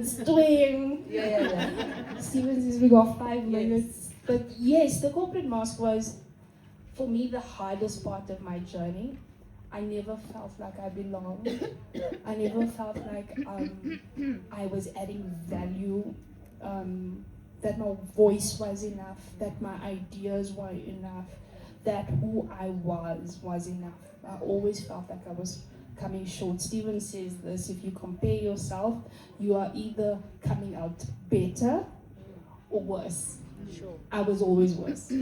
[SPEAKER 1] Swing. Steven says we got 5 minutes. But yes, the corporate mask was, for me, the hardest part of my journey. I never felt like I belonged. I never felt like I was adding value, that my voice was enough, that my ideas were enough, that who I was enough. I always felt like I was coming short. Stephen says this, if you compare yourself, you are either coming out better or worse.
[SPEAKER 2] Sure.
[SPEAKER 1] I was always worse.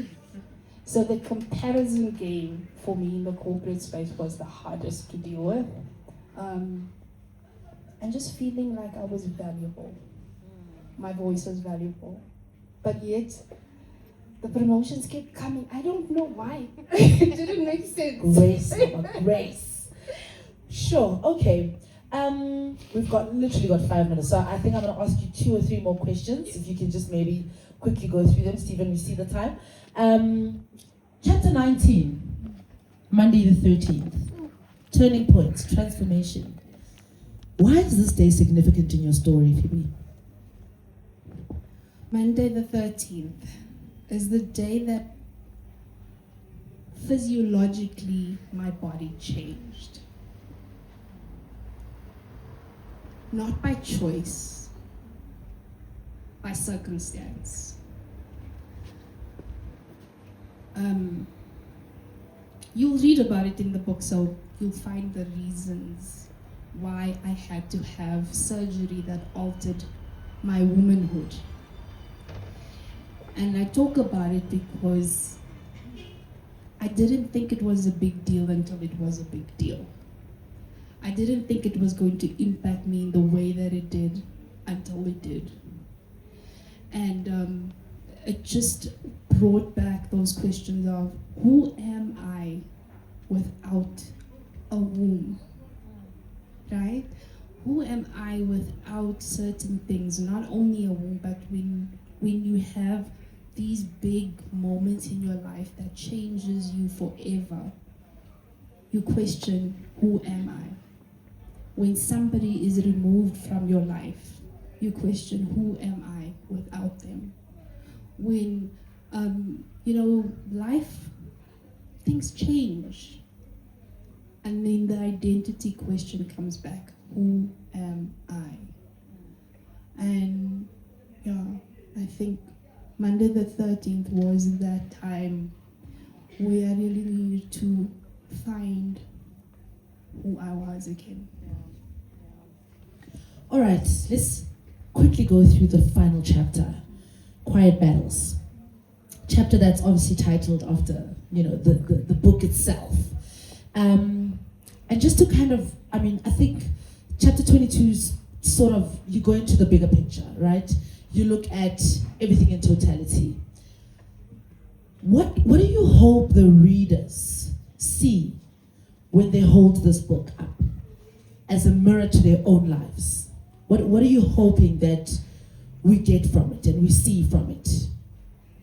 [SPEAKER 1] So the comparison game for me in the corporate space was the hardest to deal with. And just feeling like I was valuable. My voice was valuable. But yet, the promotions kept coming. I don't know why. It didn't make sense.
[SPEAKER 8] Grace, Mama, grace. Sure, okay. We've literally got 5 minutes, so I think I'm going to ask you 2 or 3 more questions. If you can just maybe quickly go through them. Stephen, we see the time. Chapter 19, Monday the 13th. Turning points, transformation. Why is this day significant in your story, Phoebe?
[SPEAKER 1] Monday the 13th is the day that physiologically my body changed. Not by choice, by circumstance. You'll read about it in the book, so you'll find the reasons why I had to have surgery that altered my womanhood. And I talk about it because I didn't think it was a big deal until it was a big deal. I didn't think it was going to impact me in the way that it did until it did. And it just brought back those questions of who am I without a womb, right? Who am I without certain things? Not only a womb, but when you have these big moments in your life that changes you forever, you question, who am I? When somebody is removed from your life, you question, who am I without them? When, life, things change. And then the identity question comes back, who am I? And I think Monday the 13th was that time where I really needed to find who I was again.
[SPEAKER 8] All right, let's quickly go through the final chapter, Quiet Battles. Chapter that's obviously titled after, the book itself. And just to kind of, I think chapter 22 is sort of, you go into the bigger picture, right? You look at everything in totality. What do you hope the readers see when they hold this book up as a mirror to their own lives? What are you hoping that we get from it and we see from it?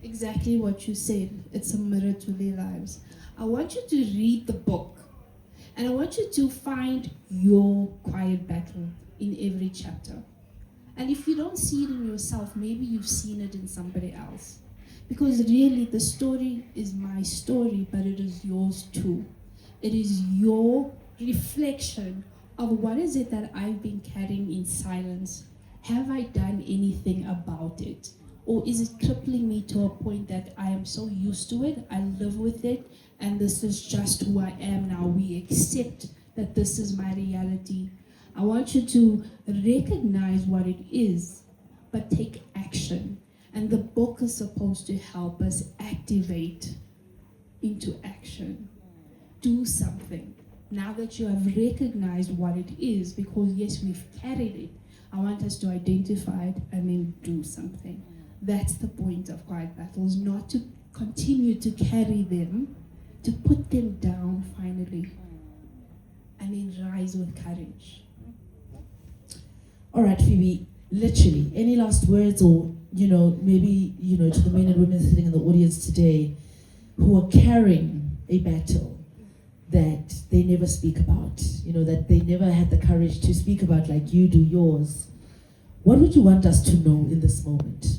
[SPEAKER 1] Exactly what you said. It's a mirror to their lives. I want you to read the book, and I want you to find your quiet battle in every chapter. And if you don't see it in yourself, maybe you've seen it in somebody else. Because really, the story is my story, but it is yours too. It is your reflection of what is it that I've been carrying in silence. Have I done anything about it? Or is it crippling me to a point that I am so used to it, I live with it, and this is just who I am now. We accept that this is my reality. I want you to recognize what it is, but take action. And the book is supposed to help us activate into action. Do something. Now that you have recognized what it is, because yes, we've carried it, I want us to identify it and then do something. That's the point of quiet battles, not to continue to carry them, to put them down finally, and then rise with courage.
[SPEAKER 8] All right, Phoebe, literally, any last words, or, maybe, to the men and women sitting in the audience today who are carrying a battle that they never speak about, that they never had the courage to speak about like you do yours. What would you want us to know in this moment?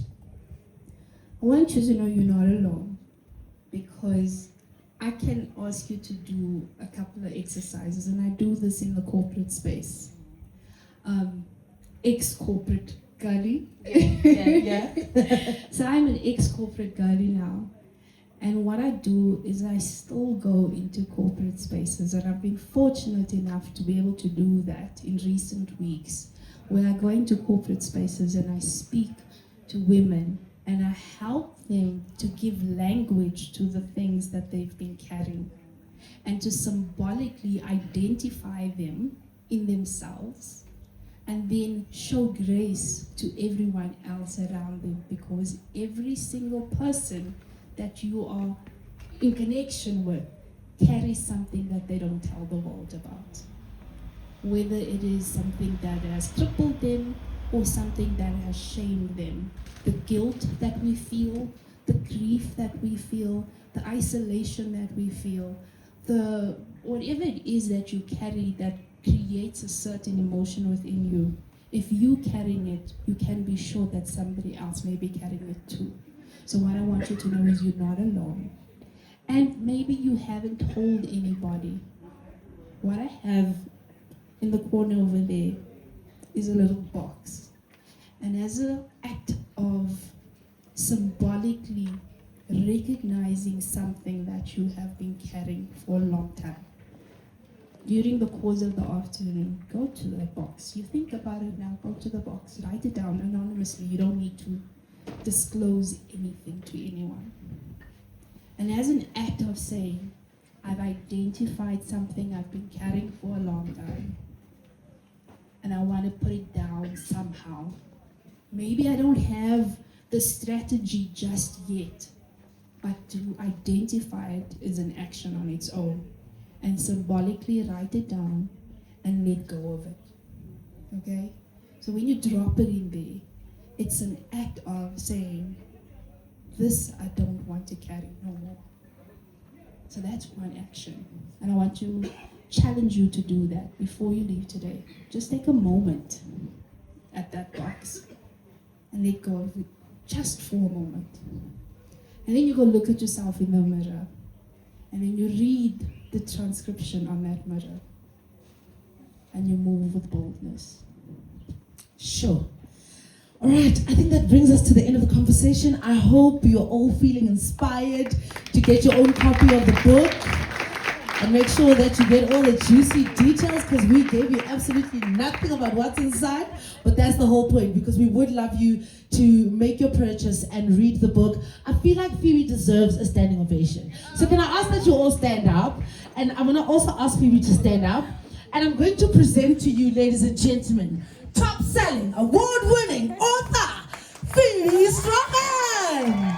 [SPEAKER 1] I want you to know you're not alone, because I can ask you to do a couple of exercises, and I do this in the corporate space. Ex-corporate girly.
[SPEAKER 8] Yeah.
[SPEAKER 1] So I'm an ex-corporate girly now. And what I do is I still go into corporate spaces, and I've been fortunate enough to be able to do that in recent weeks, where I go into corporate spaces and I speak to women and I help them to give language to the things that they've been carrying, and to symbolically identify them in themselves, and then show grace to everyone else around them, because every single person that you are in connection with carries something that they don't tell the world about. Whether it is something that has crippled them or something that has shamed them. The guilt that we feel, the grief that we feel, the isolation that we feel, the whatever it is that you carry that creates a certain emotion within you. If you carrying it, you can be sure that somebody else may be carrying it too. So what I want you to know is you're not alone. And maybe you haven't told anybody. What I have in the corner over there is a little box. And as an act of symbolically recognizing something that you have been carrying for a long time, during the course of the afternoon, go to the box. You think about it now, go to the box. Write it down anonymously. You don't need to disclose anything to anyone. And as an act of saying, I've identified something I've been carrying for a long time, and I want to put it down somehow. Maybe I don't have the strategy just yet, but to identify it is an action on its own. and symbolically write it down and let go of it. Okay? So when you drop it in there, it's an act of saying, this I don't want to carry no more. So that's one action. And I want to challenge you to do that before you leave today. Just take a moment at that box and let go of it just for a moment. And then you go look at yourself in the mirror. And then you read the transcription on that mirror. And you move with boldness.
[SPEAKER 6] Sure. All right, I think that brings us to the end of the conversation. I hope you're all feeling inspired to get your own copy of the book. And make sure that you get all the juicy details, because we gave you absolutely nothing about what's inside. But that's the whole point, because we would love you to make your purchase and read the book. I feel like Phoebe deserves a standing ovation. So can I ask that you all stand up? And I'm going to also ask Phoebe to stand up. And I'm going to present to you, ladies and gentlemen, top-selling, award-winning author, Phoebe Strachan.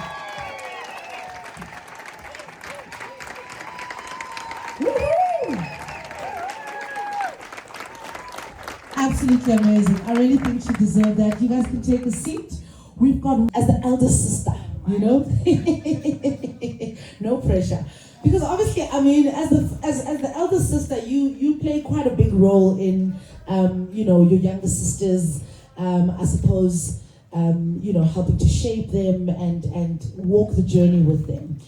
[SPEAKER 6] Absolutely amazing. I really think she deserved that. You guys can take a seat. We've got as the eldest sister, you know, no pressure. Because obviously, I mean, as the eldest sister, you play quite a big role in, you know, your younger sisters. I suppose, you know, helping to shape them and walk the journey with them.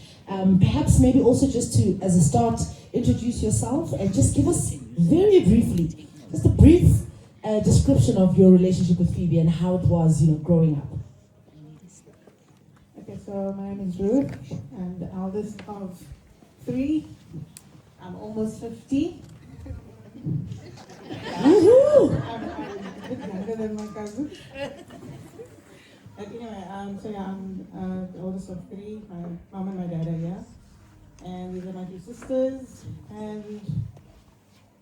[SPEAKER 6] Perhaps maybe also just to, as a start, introduce yourself and just give us very briefly, just a brief description of your relationship with Phoebe and how it was, you know, growing up.
[SPEAKER 9] Okay, so my name is Ruth. I'm the eldest of 3. I'm almost 50.
[SPEAKER 6] Woohoo!
[SPEAKER 9] I'm a bit younger than my cousin. But anyway, so yeah, I'm the oldest of 3. My mom and my dad are here. And these are my 2 sisters. And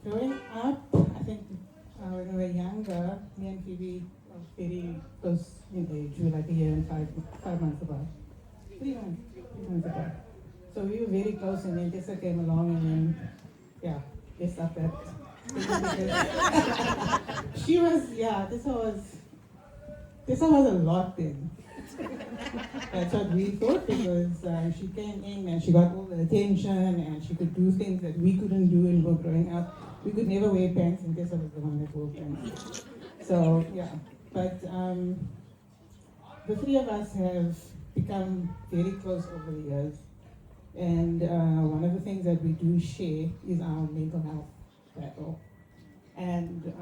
[SPEAKER 9] growing up, I think when we were younger, me and Phoebe were very close in age. We were like a year and 5 months apart. 3 months apart. So we were very close, and then Tessa came along, and then, yeah, they stopped that. She was, yeah, Tessa was a lot then. That's what we thought, because she came in and she got all the attention, and she could do things that we couldn't do when we were growing up. We could never wear pants, and Tessa was the one that wore pants. So, yeah, but the 3 of us have become very close over the years. And one of the things that we do share is our mental health battle. And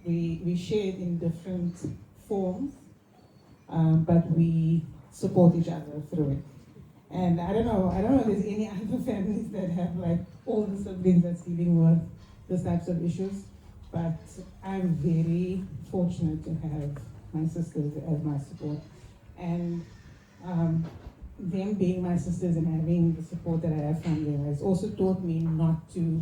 [SPEAKER 9] we share it in different forms, but we support each other through it. And I don't know if there's any other families that have like all the siblings that's dealing with those types of issues, but I'm very fortunate to have my sisters as my support. And them being my sisters and having the support that I have from them has also taught me not to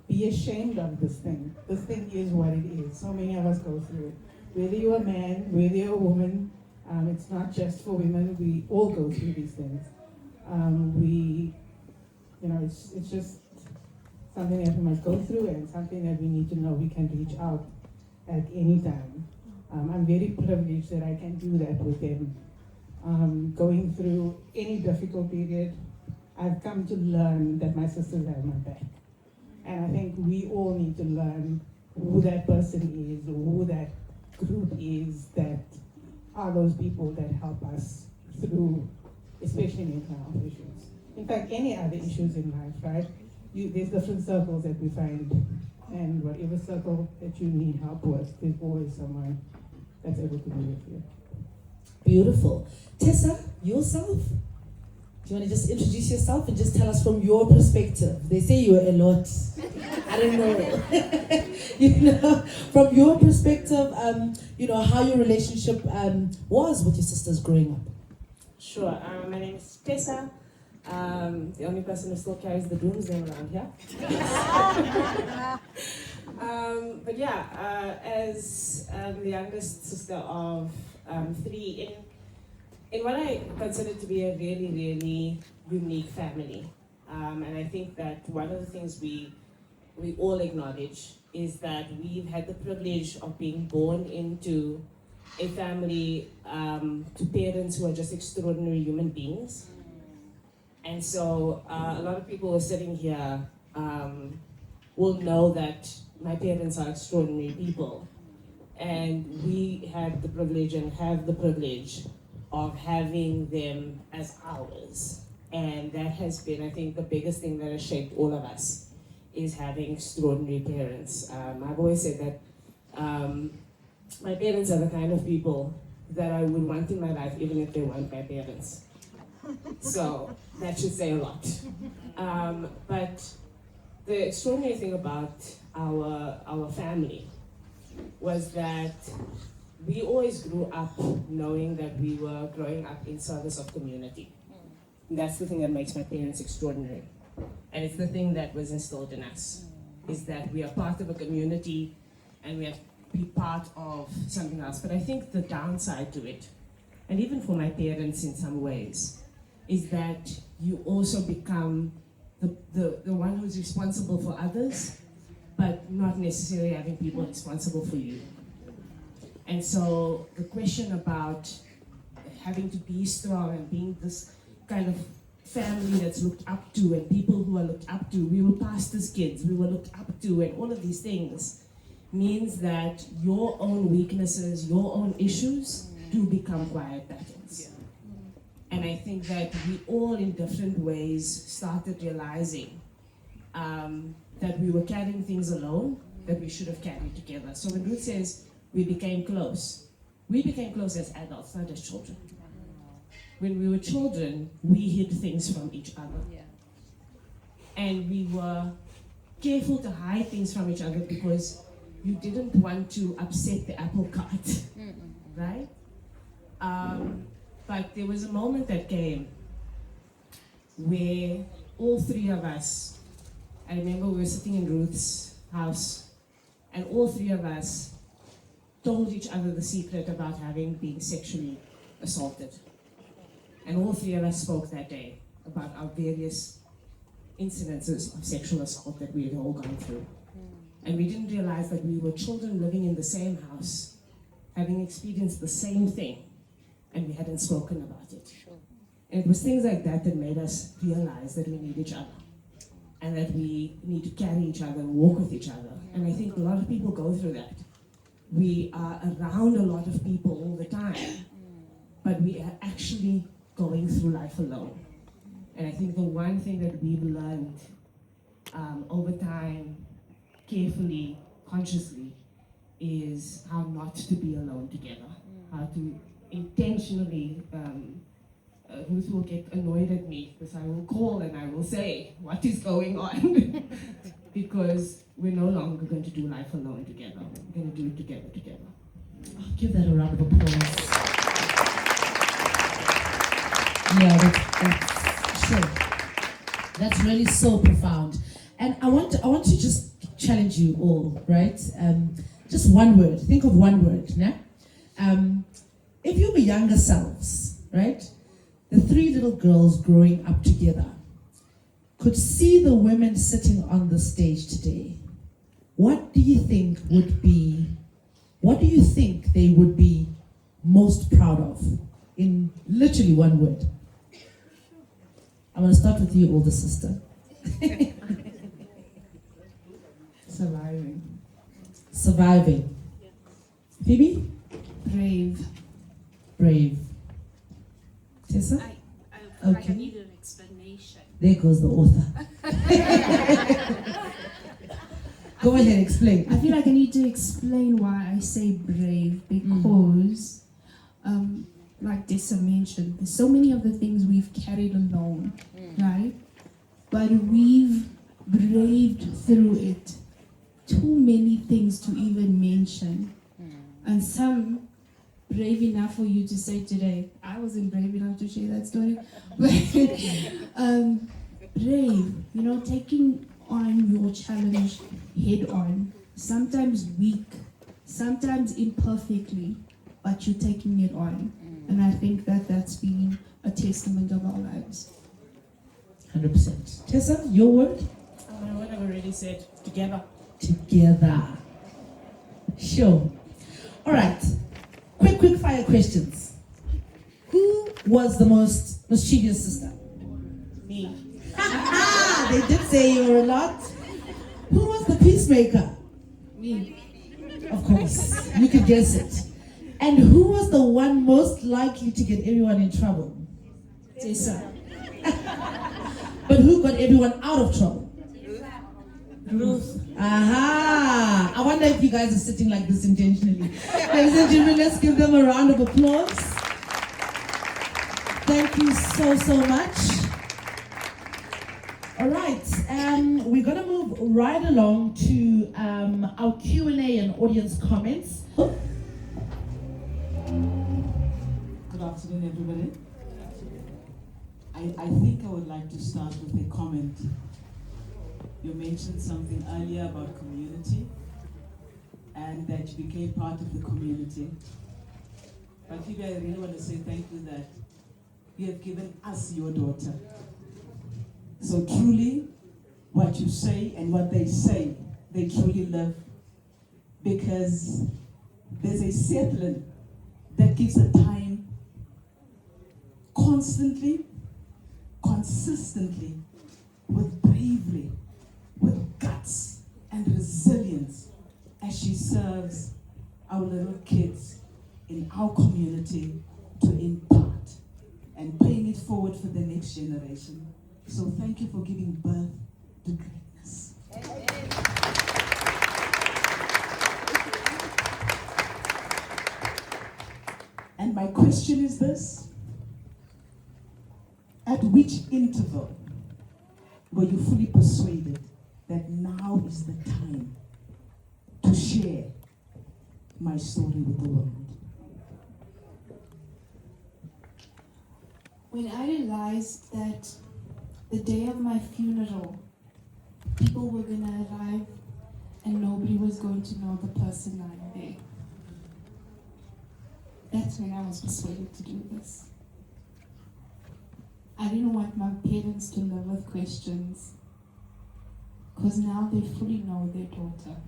[SPEAKER 9] be ashamed of this thing. This thing is what it is. So many of us go through it. Whether you're a man, whether you're a woman, it's not just for women. We all go through these things. It's just something that we must go through, and something that we need to know we can reach out at any time. I'm very privileged that I can do that with them. Going through any difficult period, I've come to learn that my sisters have my back. And I think we all need to learn who that person is, or who that group is that are those people that help us through, especially mental health issues. In fact, any other issues in life, right? There's different circles that we find, and whatever circle that you need help with, there's always someone that's able to be with you.
[SPEAKER 6] Beautiful. Tessa, yourself? Do you want to just introduce yourself and just tell us from your perspective? They say you're a lot. I don't know. You know, from your perspective, you know, how your relationship was with your sisters growing up.
[SPEAKER 10] Sure. My name is Tessa. The only person who still carries the broomsday around here. But yeah, as the youngest sister of 3, in what I consider to be a really, really unique family. And I think that one of the things we all acknowledge is that we've had the privilege of being born into a family to parents who are just extraordinary human beings. And so a lot of people who are sitting here will know that my parents are extraordinary people. And we had the privilege and have the privilege of having them as ours. And that has been, I think, the biggest thing that has shaped all of us, is having extraordinary parents. I've always said that my parents are the kind of people that I would want in my life, even if they weren't my parents. So that should say a lot. But the extraordinary thing about our family was that we always grew up knowing that we were growing up in service of community. And that's the thing that makes my parents extraordinary. And it's the thing that was instilled in us, is that we are part of a community and we have to be part of something else. But I think the downside to it, and even for my parents in some ways, is that you also become the one who's responsible for others, but not necessarily having people responsible for you. And so the question about having to be strong and being this kind of family that's looked up to, and people who are looked up to, we were pastors' kids, we were looked up to, and all of these things means that your own weaknesses, your own issues do become quiet battles. And I think that we all in different ways started realizing that we were carrying things alone that we should have carried together. So when Ruth says we became close as adults, not as children. When we were children, we hid things from each other. And we were careful to hide things from each other because you didn't want to upset the apple cart, right? But there was a moment that came where all three of us, I remember we were sitting in Ruth's house, and all three of us told each other the secret about having been sexually assaulted. And all three of us spoke that day about our various incidences of sexual assault that we had all gone through. And we didn't realize that we were children living in the same house, having experienced the same thing, and we hadn't spoken about it. And it was things like that that made us realize that we need each other, and that we need to carry each other and walk with each other. And I think a lot of people go through that. We are around a lot of people all the time, but we are actually going through life alone. And I think the one thing that we've learned over time, carefully, consciously, is how not to be alone together, how to intentionally, Ruth will get annoyed at me because I will call and I will say, what is going on? Because we're no longer going to do life alone together. We're going to do it together.
[SPEAKER 8] Oh, give that a round of applause. Yeah, that's sure. That's really so profound. And I want to just challenge you all, right? Just one word. Think of one word, yeah? If you were younger selves, right? The three little girls growing up together could see the women sitting on the stage today. What do you think they would be most proud of? In literally one word. I'm going to start with you, older sister. Surviving. Phoebe? Brave. Tessa?
[SPEAKER 1] I feel like I need an explanation.
[SPEAKER 8] There goes the author. Go ahead, explain.
[SPEAKER 11] I feel like I need to explain why I say brave, because like Tessa mentioned, there's so many of the things we've carried alone, right? But we've braved through it. Too many things to even mention. And some brave enough for you to say today. I wasn't brave enough to share that story. But brave, taking on your challenge head on. Sometimes weak, sometimes imperfectly, but you're taking it on. And I think that that's been a testament of our lives.
[SPEAKER 8] 100%. Tessa, your word?
[SPEAKER 10] What I've already said, together.
[SPEAKER 8] Together. Sure. All right. Quick fire questions. Who was the most mischievous sister?
[SPEAKER 10] Me.
[SPEAKER 8] They did say you were a lot. Who was the peacemaker?
[SPEAKER 10] Me.
[SPEAKER 8] Of course, you could guess it. And who was the one most likely to get everyone in trouble?
[SPEAKER 10] Tessa.
[SPEAKER 8] But who got everyone out of trouble?
[SPEAKER 10] Ruth.
[SPEAKER 8] Aha! I wonder if you guys are sitting like this intentionally. Ladies and gentlemen, let's give them a round of applause. Thank you so much. All right, we're gonna move right along to our Q&A and audience comments.
[SPEAKER 12] Good afternoon, everybody. I think I would like to start with a comment. You mentioned something earlier about community and that you became part of the community. But Phoebe, I really want to say thank you that you have given us your daughter. So truly, what you say and what they say, they truly live, because there's a settling that gives a time constantly, consistently, with bravery, with guts and resilience as she serves our little kids in our community to impart and paying it forward for the next generation. So thank you for giving birth to greatness. And my question is this: at which interval were you fully persuaded that now is the time to share my story with the world?
[SPEAKER 11] When I realized that the day of my funeral, people were going to arrive and nobody was going to know the person lying there. That's when I was persuaded to do this. I didn't want my parents to live with questions, because now they fully know their daughter.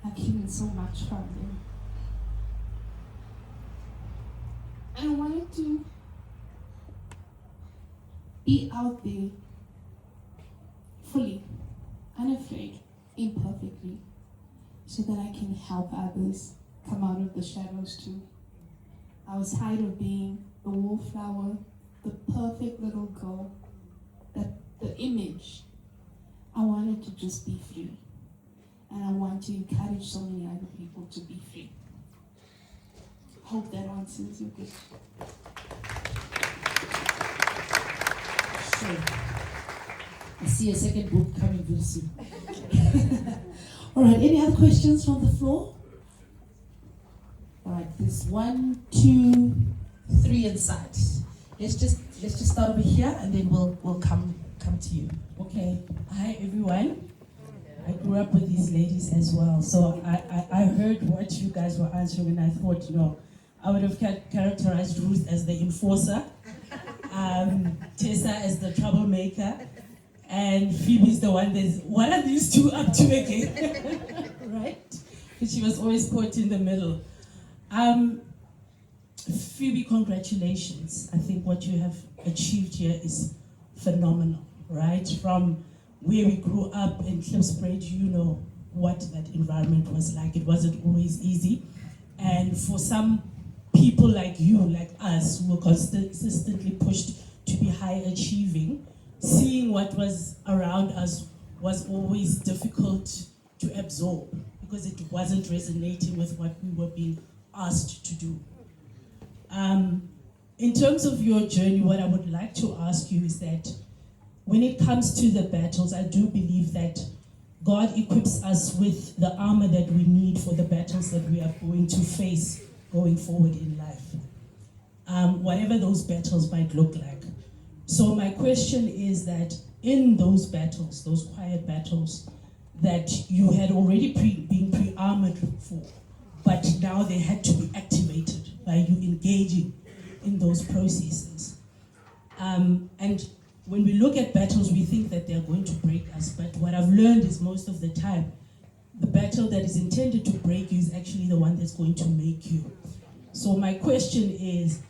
[SPEAKER 11] I've learned so much from them. I wanted to be out there fully, unafraid, imperfectly, so that I can help others come out of the shadows too. I was tired of being the wallflower, the perfect little girl, the image. I wanted to just be free. And I want to encourage so many other people to be free. Hope that answers your question.
[SPEAKER 8] Sure. I see a second book coming very soon. All right, any other questions from the floor? All right, there's 1, 2, 3 inside. Let's just start over here, and then we'll come to you.
[SPEAKER 13] Okay. Hi everyone. I grew up with these ladies as well, so I heard what you guys were answering, and I thought, I would have characterized Ruth as the enforcer, Tessa as the troublemaker, and Phoebe's the one that's, what are these two up to again? Right? But she was always caught in the middle. Phoebe, congratulations. I think what you have achieved here is phenomenal, right? From where we grew up in Klipspruit, you know what that environment was like. It wasn't always easy. And for some people like you, like us, who were consistently pushed to be high achieving, seeing what was around us was always difficult to absorb because it wasn't resonating with what we were being asked to do. In terms of your journey, what I would like to ask you is that when it comes to the battles, I do believe that God equips us with the armor that we need for the battles that we are going to face going forward in life, whatever those battles might look like. So my question is that in those battles, those quiet battles that you had already been pre-armored for, but now they had to be activated by you engaging in those processes. And when we look at battles, we think that they're going to break us. But what I've learned is most of the time, the battle that is intended to break you is actually the one that's going to make you. So my question is,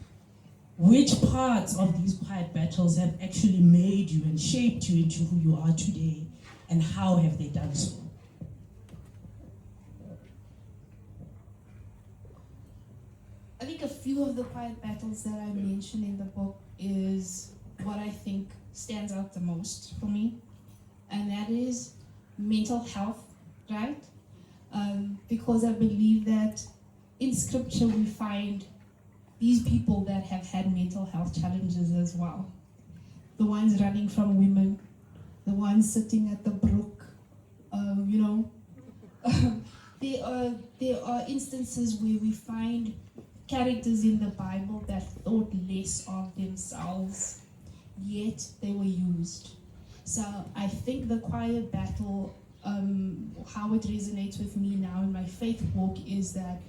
[SPEAKER 13] which parts of these quiet battles have actually made you and shaped you into who you are today, and how have they done so?
[SPEAKER 11] I think a few of the quiet battles that I mentioned in the book is what I think stands out the most for me, and that is mental health, right? Because I believe that in scripture we find these people that have had mental health challenges as well. The ones running from women, the ones sitting at the brook, there are instances where we find characters in the Bible that thought less of themselves, yet they were used. So I think the quiet battle, how it resonates with me now in my faith walk is that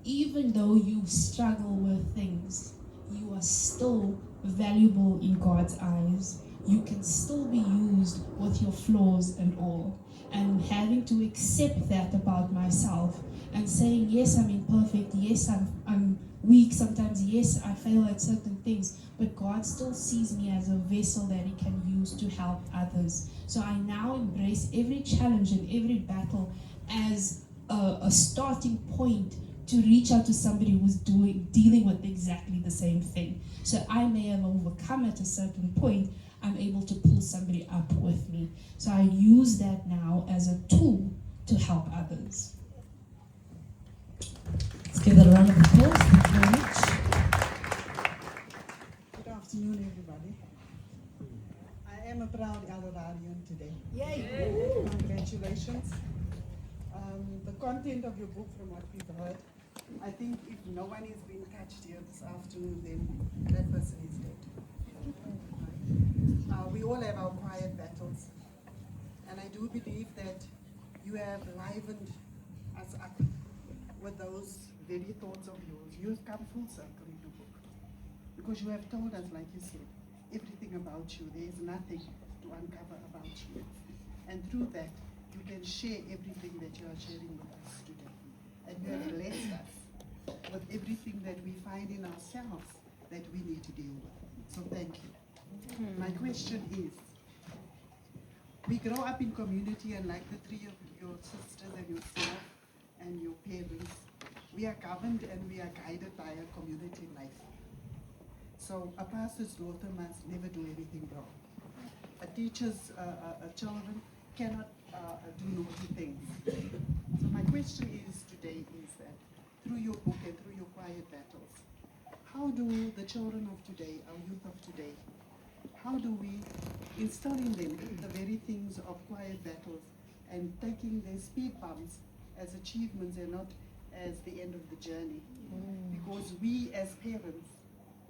[SPEAKER 11] even though you struggle with things, you are still valuable in God's eyes. You can still be used with your flaws and all. And having to accept that about myself and saying, yes, I'm imperfect, yes, I'm weak sometimes, yes, I fail at certain things, but God still sees me as a vessel that He can use to help others. So I now embrace every challenge and every battle as a starting point to reach out to somebody who's dealing with exactly the same thing. So I may have overcome at a certain point, I'm able to pull somebody up with me. So I use that now as a tool to help others.
[SPEAKER 13] Let's give it a round of applause. Thank you very much.
[SPEAKER 14] Good afternoon, everybody. I am a proud Eldoradian today.
[SPEAKER 11] Yay!
[SPEAKER 14] Congratulations. The content of your book, from what we've heard, I think if no one is being touched here this afternoon, then that person is dead. We all have our quiet battles, and I do believe that you have livened us up with those very thoughts of yours. You've come full circle in the book, because you have told us, like you said, everything about you. There is nothing to uncover about you, and through that you can share everything that you are sharing with us today, and you have blessed us with everything that we find in ourselves that we need to deal with. So thank you. My question is, we grow up in community, and like the three of your sisters and yourself and your parents, we are governed and we are guided by a community life. So a pastor's daughter must never do anything wrong. A teacher's children cannot do naughty things. So my question is today is that through your book and through your quiet battles, how do the children of today, our youth of today, how do we instill in them the very things of quiet battles and taking their speed bumps as achievements and not as the end of the journey? Because we as parents,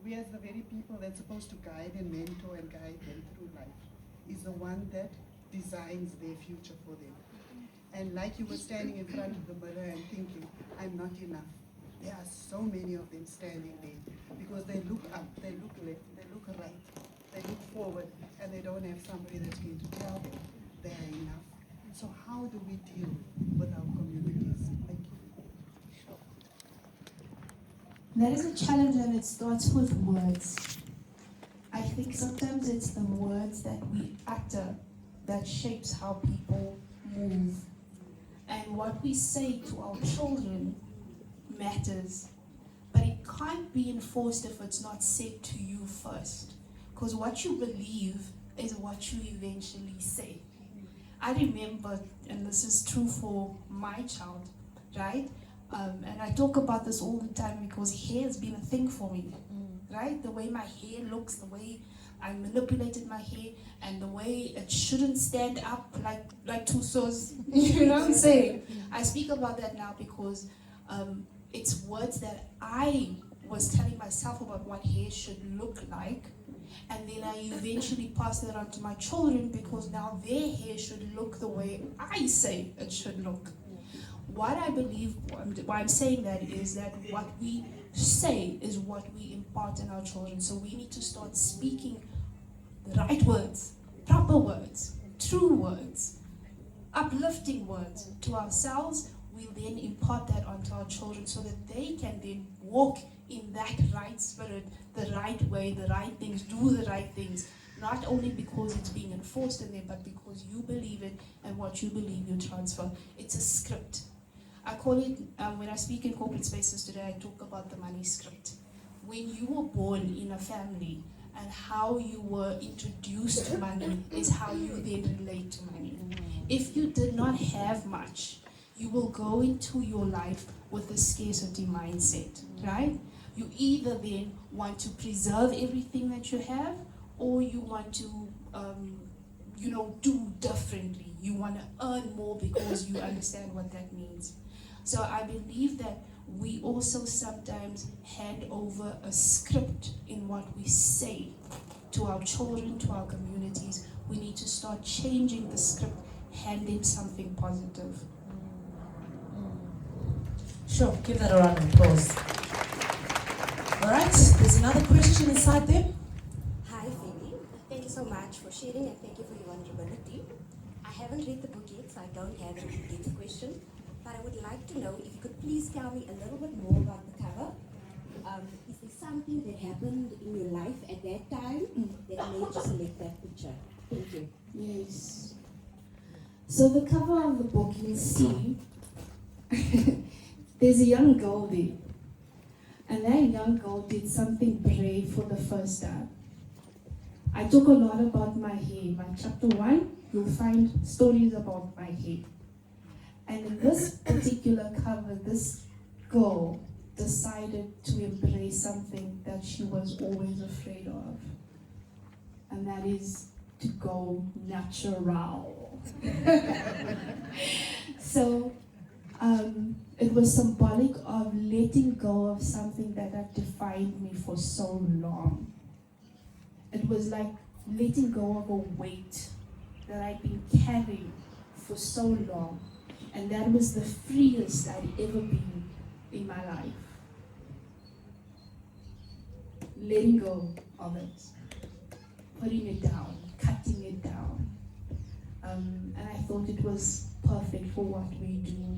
[SPEAKER 14] we as the very people that's supposed to guide and mentor and guide them through life, is the one that designs their future for them. And like you were standing in front of the mirror and thinking, I'm not enough. There are so many of them standing there because they look up, they look left, they look right, they look forward, and they don't have somebody that's going to tell them they are enough. So how do we deal with our communities? Thank you.
[SPEAKER 11] That is a challenge, and it starts with words. I think sometimes it's the words that we utter that shapes how people move. And what we say to our children matters. But it can't be enforced if it's not said to you first. Because what you believe is what you eventually say. I remember, and this is true for my child, right? And I talk about this all the time because hair has been a thing for me, right? The way my hair looks, the way I manipulated my hair, and the way it shouldn't stand up like two swords. You know what I'm saying? I speak about that now because it's words that I was telling myself about what hair should look like, and then I eventually passed that on to my children because now their hair should look the way I say it should look. What I believe, why I'm saying that is that what we say is what we impart in our children. So we need to start speaking right words, proper words, true words, uplifting words to ourselves, we'll then impart that onto our children so that they can then walk in that right spirit, the right way, the right things, do the right things, not only because it's being enforced in them, but because you believe it, and what you believe you transfer. It's a script. I call it, when I speak in corporate spaces today, I talk about the money script. When you were born in a family, and how you were introduced to money is how you then relate to money. If you did not have much, you will go into your life with a scarcity mindset, right? You either then want to preserve everything that you have, or you want to, do differently. You want to earn more because you understand what that means. So I believe that we also sometimes hand over a script in what we say to our children, to our communities. We need to start changing the script, hand them something positive.
[SPEAKER 8] Sure, give that a round of applause. All right, there's another question inside there.
[SPEAKER 15] Hi, Phoebe. Thank you so much for sharing and thank you for your vulnerability. I haven't read the book yet, so I don't have an in-depth question, but I would like to know if you could please tell me a little bit more about the cover. Is there something that happened in your life at that time that made you select that picture? Thank you.
[SPEAKER 11] Yes. So the cover of the book, you'll see, there's a young girl there. And that young girl did something brave for the first time. I talk a lot about my hair. My chapter 1, you'll find stories about my hair. And in this particular cover, this girl decided to embrace something that she was always afraid of. And that is to go natural. So it was symbolic of letting go of something that had defined me for so long. It was like letting go of a weight that I'd been carrying for so long. And that was the freest I'd ever been in my life. Letting go of it, putting it down, cutting it down. And I thought it was perfect for what we do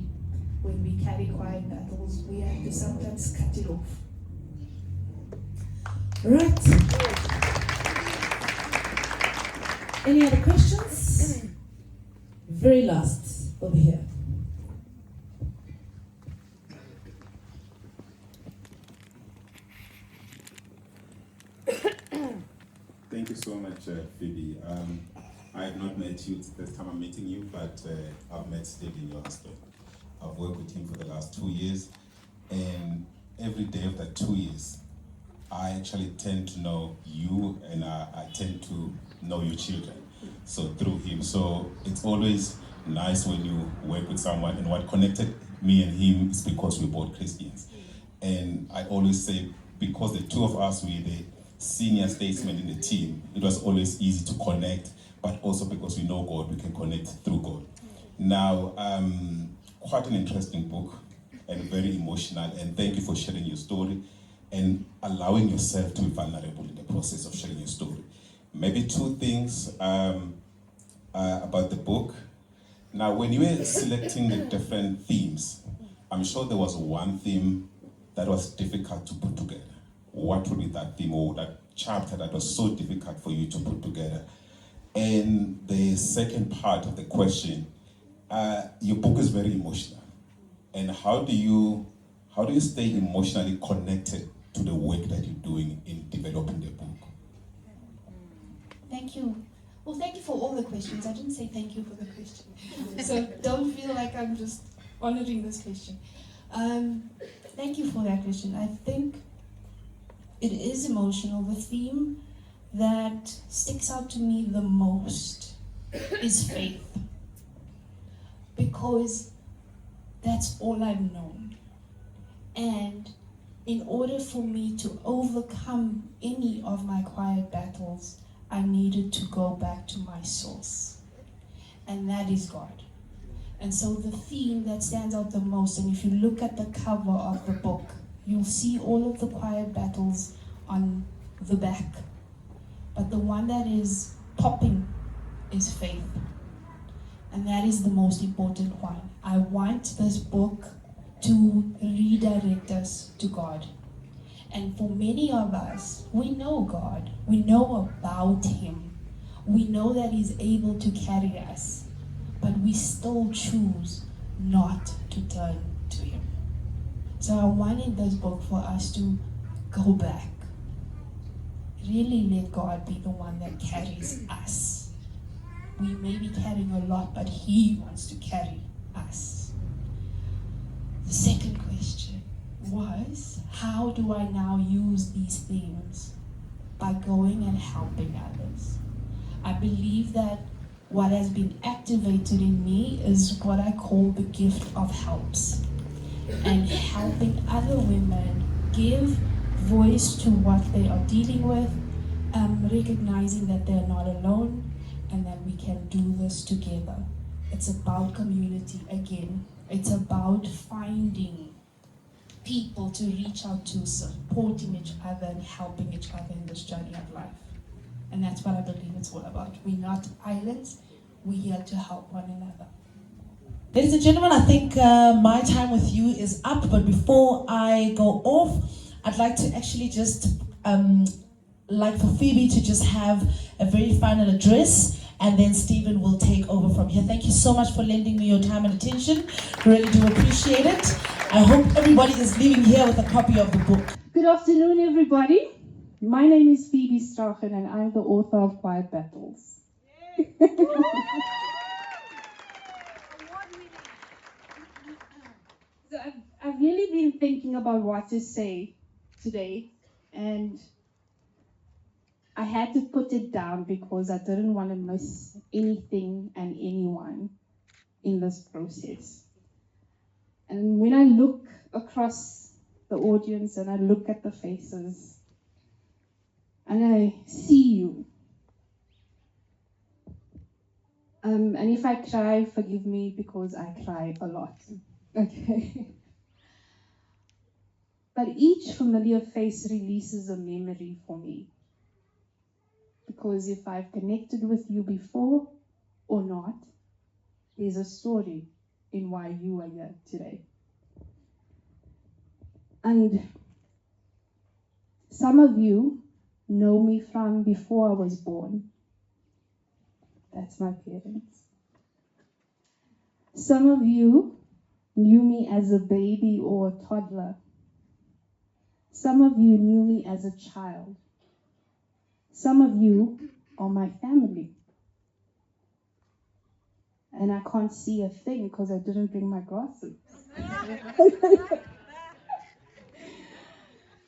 [SPEAKER 11] when we carry quiet battles. We have to sometimes cut it off.
[SPEAKER 8] Right. Any other questions? Very last, over here.
[SPEAKER 16] Thank you so much, Phoebe. I have not met you, it's the first time I'm meeting you, but I've met Stephen, your husband. I've worked with him for the last 2 years, and every day of that 2 years, I actually tend to know you, and I tend to know your children. So through him, so it's always nice when you work with someone, and what connected me and him is because we're both Christians. And I always say, because the two of us were the senior statesmen in the team, it was always easy to connect, but also because we know God, we can connect through God. Now, quite an interesting book and very emotional, and thank you for sharing your story and allowing yourself to be vulnerable in the process of sharing your story. Maybe 2 things about the book. Now, when you were selecting the different themes, I'm sure there was one theme that was difficult to put together. What would be that theme or that chapter that was so difficult for you to put together? And the second part of the question, your book is very emotional. And how do you stay emotionally connected to the work that you're doing in developing the book?
[SPEAKER 11] Thank you. Well, thank you for all the questions. I didn't say thank you for the question. So don't feel like I'm just honoring this question. Thank you for that question. I think it is emotional. The theme that sticks out to me the most is faith. Because that's all I've known. And in order for me to overcome any of my quiet battles, I needed to go back to my source. And that is God. And so the theme that stands out the most, and if you look at the cover of the book, you'll see all of the quiet battles on the back. but the one that is popping is faith. And that is the most important one. I want this book to redirect us to God. And for many of us, we know God. We know about Him. We know that He's able to carry us. But we still choose not to turn to Him. So I wanted this book for us to go back. Really let God be the one that carries us. We may be carrying a lot, but He wants to carry us. The second question was, how do I now use these things? By going and helping others. I believe that what has been activated in me is what I call the gift of helps. And helping other women give voice to what they are dealing with, recognizing that they're not alone, and that we can do this together. It's about community again. It's about finding people to reach out to, supporting each other and helping each other in this journey of life. And that's what I believe it's all about. We're not islands, we're here to help one another.
[SPEAKER 8] Ladies and gentlemen, I think my time with you is up, but before I go off, I'd like to actually just like for Phoebe to just have a very final address, and then Stephen will take over from here. Thank you so much for lending me your time and attention. Really do appreciate it. I hope everybody is leaving here with a copy of the book.
[SPEAKER 17] Good afternoon, everybody. My name is Phoebe Strachan, and I'm the author of Quiet Battles. So I've really been thinking about what to say today, and I had to put it down because I didn't want to miss anything and anyone in this process. And when I look across the audience and I look at the faces and I see you, and if I cry, forgive me because I cry a lot, okay? But each familiar face releases a memory for me. Because if I've connected with you before or not, there's a story in why you are here today. And some of you know me from before I was born. That's my parents. Some of you knew me as a baby or a toddler. Some of you knew me as a child. Some of you are my family. And I can't see a thing because I didn't bring my glasses.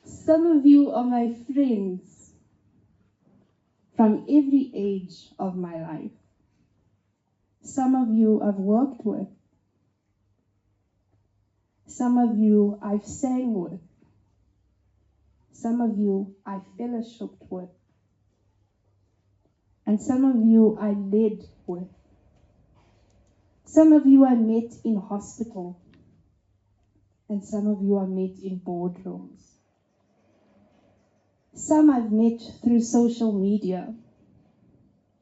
[SPEAKER 17] Some of you are my friends from every age of my life. Some of you I've worked with. Some of you I've sang with. Some of you I fellowshipped with. And some of you I led with. Some of you I met in hospital. And some of you I met in boardrooms. Some I've met through social media.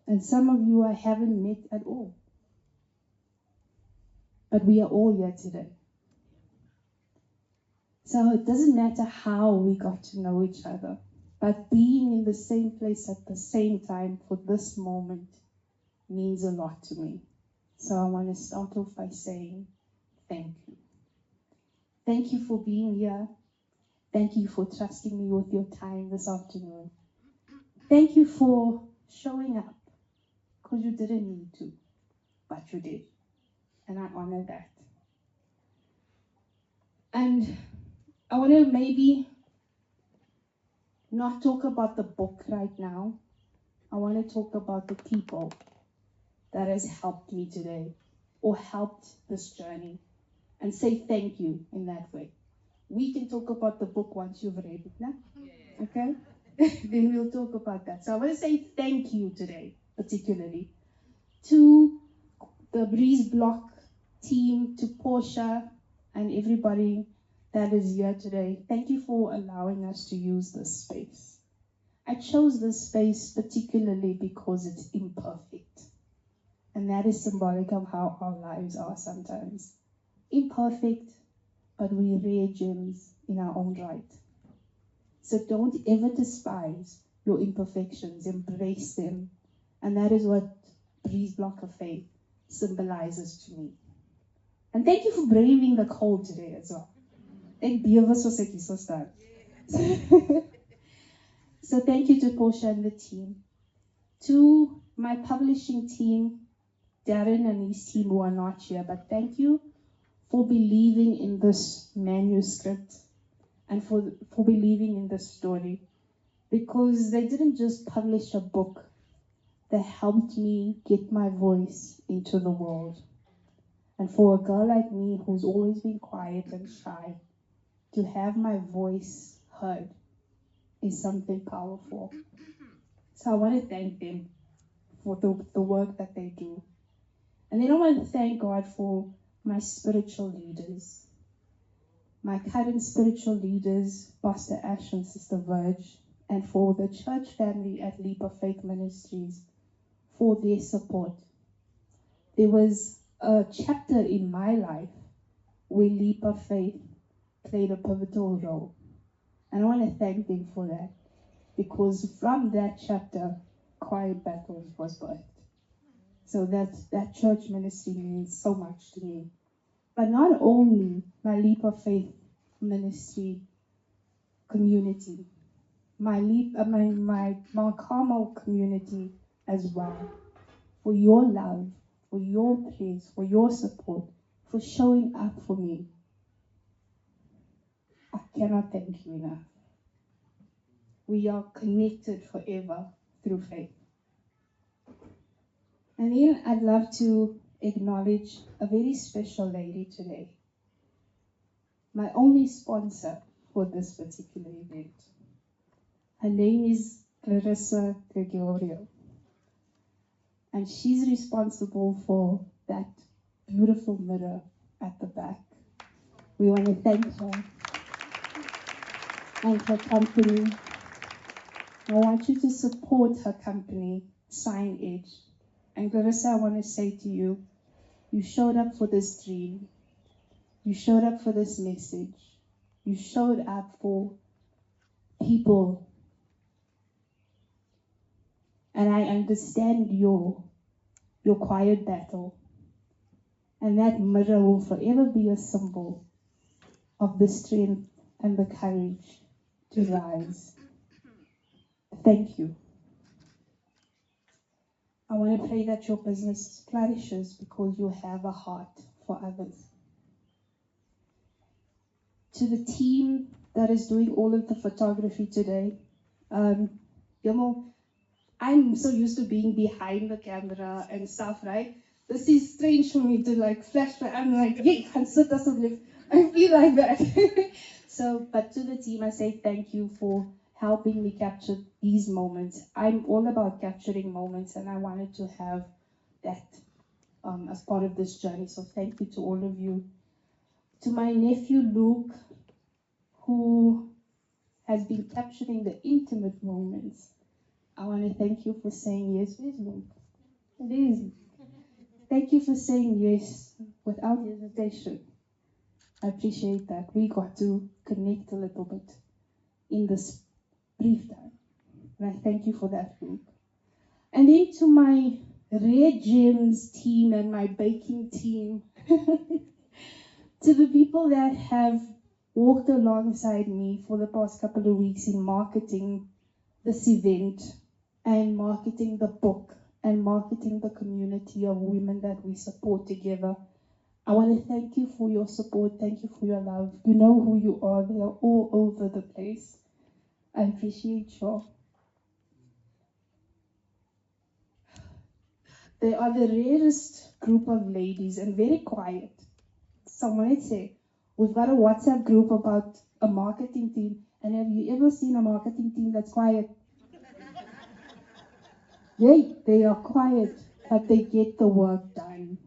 [SPEAKER 17] And some of you I haven't met at all. But we are all here today. So it doesn't matter how we got to know each other, but being in the same place at the same time for this moment means a lot to me. So I want to start off by saying thank you. Thank you for being here. Thank you for trusting me with your time this afternoon. Thank you for showing up, because you didn't need to, but you did. And I honor that. And I want to maybe not talk about the book right now. I want to talk about the people that has helped me today or helped this journey, and say thank you in that way. We can talk about the book once you've read it, no? Okay? Then we'll talk about that. So I want to say thank you today, particularly to the Breeze Block team, to Portia and everybody that is here today. Thank you for allowing us to use this space. I chose this space particularly because it's imperfect. And that is symbolic of how our lives are sometimes. Imperfect, but we rare gems in our own right. So don't ever despise your imperfections, embrace them. And that is what Breeze Block of Faith symbolizes to me. And thank you for braving the cold today as well. Ek bewe soos ek hierso staan. So thank you to Portia and the team. To my publishing team, Darren and his team who are not here, but thank you for believing in this manuscript and for believing in this story. Because they didn't just publish a book, they helped me get my voice into the world. And for a girl like me who's always been quiet and shy, to have my voice heard is something powerful. So I want to thank them for the work that they do. And then I want to thank God for my spiritual leaders. My current spiritual leaders, Pastor Ash and Sister Verge, and for the church family at Leap of Faith Ministries for their support. There was a chapter in my life where Leap of Faith played a pivotal role. And I want to thank them for that, because from that chapter, Quiet Battles was birthed. So that church ministry means so much to me. But not only my Leap of Faith ministry community, my Mount Carmel community as well, for your love, for your praise, for your support, for showing up for me. I cannot thank you enough. We are connected forever through faith. And then I'd love to acknowledge a very special lady today. My only sponsor for this particular event. Her name is Clarissa Gregorio. And she's responsible for that beautiful mirror at the back. We want to thank her and her company. I want you to support her company, Sign Edge. And Clarissa, I want to say to you, you showed up for this dream. You showed up for this message. You showed up for people. And I understand your quiet battle. And that mirror will forever be a symbol of the strength and the courage to rise. Thank you. I want to pray that your business flourishes because you have a heart for others. To the team that is doing all of the photography today, I'm so used to being behind the camera and stuff, right? This is strange for me to like flash, but I'm like, yeah, I feel like that. So, but to the team, I say thank you for helping me capture these moments. I'm all about capturing moments, and I wanted to have that as part of this journey. So thank you to all of you. To my nephew Luke, who has been capturing the intimate moments, I want to thank you for saying yes. Where's Luke? It is. Thank you for saying yes without hesitation. I appreciate that. We got to connect a little bit in this brief time. And I thank you for that, Luke. And then to my Rare Gems team and my baking team, to the people that have walked alongside me for the past couple of weeks in marketing this event and marketing the book and marketing the community of women that we support together. I want to thank you for your support. Thank you for your love. You know who you are. They are all over the place. I appreciate you. They are the rarest group of ladies and very quiet. Someone would say, we've got a WhatsApp group about a marketing team, and have you ever seen a marketing team that's quiet? They are quiet, but they get the work done.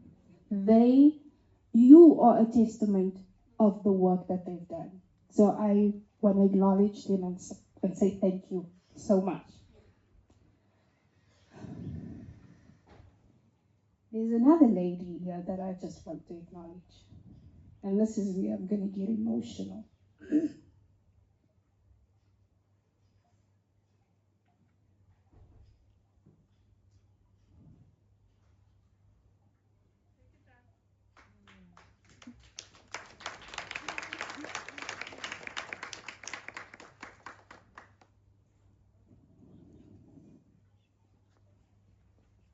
[SPEAKER 17] You are a testament of the work that they've done. So I want to acknowledge them and say thank you. so much. There's another lady here that I just want to acknowledge. And this is where I'm going to get emotional.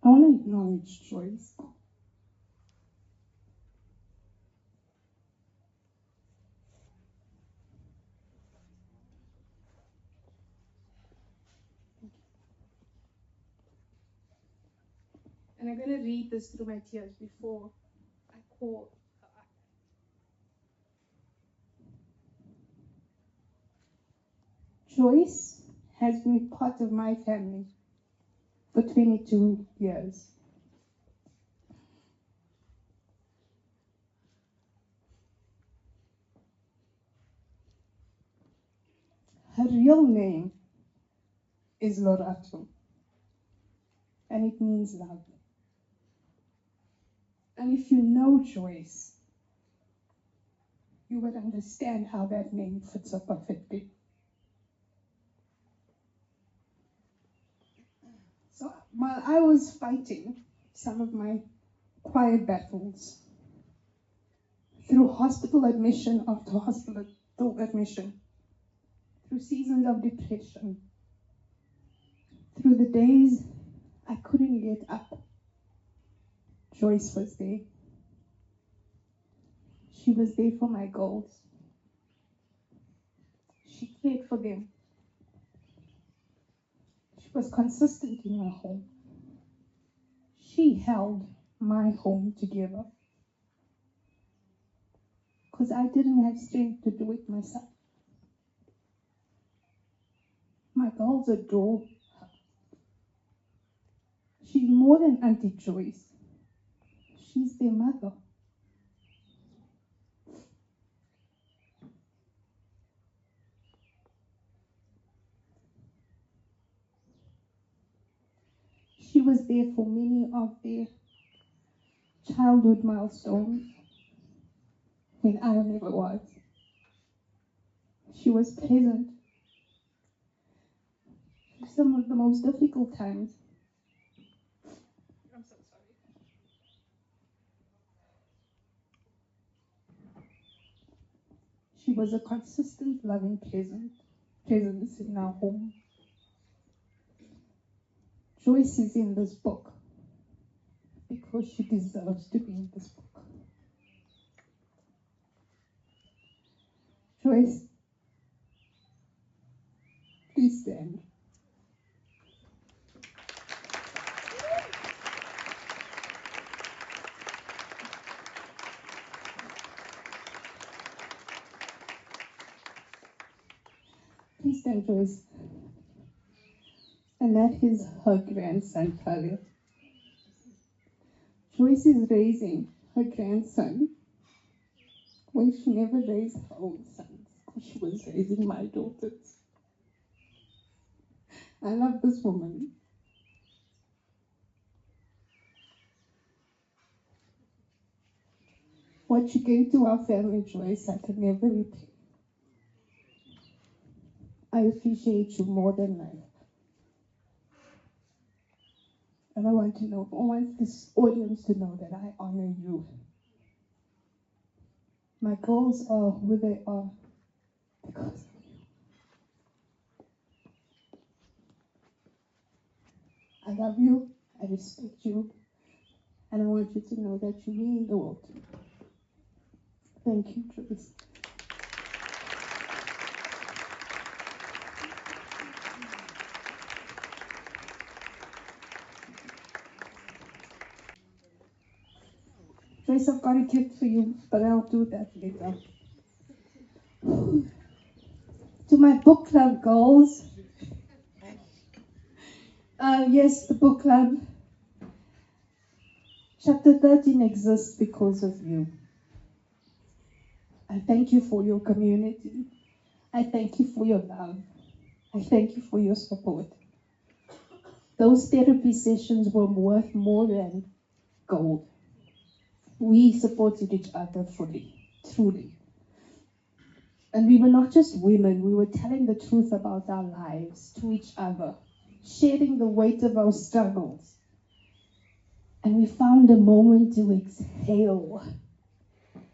[SPEAKER 17] I want to acknowledge Joyce. And I'm going to read this through my tears before I call her up. Joyce has been part of my family for 22 years. Her real name is Lorato, and it means love. And if you know Joyce, you will understand how that name fits her perfectly. So while I was fighting some of my quiet battles, through hospital admission after hospital admission, through seasons of depression, through the days I couldn't get up, Joyce was there. She was there for my goals. She cared for them. She was consistent in her home. She held my home together. Because I didn't have strength to do it myself. My girls adore her. She's more than Auntie Joyce. She's their mother. She was there for many of their childhood milestones when I never was. She was present through some of the most difficult times. I'm so sorry. She was a consistent, loving presence in our home. Joyce is in this book because she deserves to be in this book. Joyce, please stand. Please stand, Joyce. And that is her grandson, Talia. Joyce is raising her grandson when she never raised her own sons, because she was raising my daughters. I love this woman. What you gave to our family, Joyce, I can never repay. I appreciate you more than life. And I want this audience to know that I honor you. My goals are who they are because of you. I love you, I respect you, and I want you to know that you mean the world to me. Thank you, Joyce. Joyce, I've got a gift for you, but I'll do that later. To my book club goals. Yes, the book club. Chapter 13 exists because of you. I thank you for your community. I thank you for your love. I thank you for your support. Those therapy sessions were worth more than gold. We supported each other fully, truly. And we were not just women, we were telling the truth about our lives to each other, sharing the weight of our struggles. And we found a moment to exhale.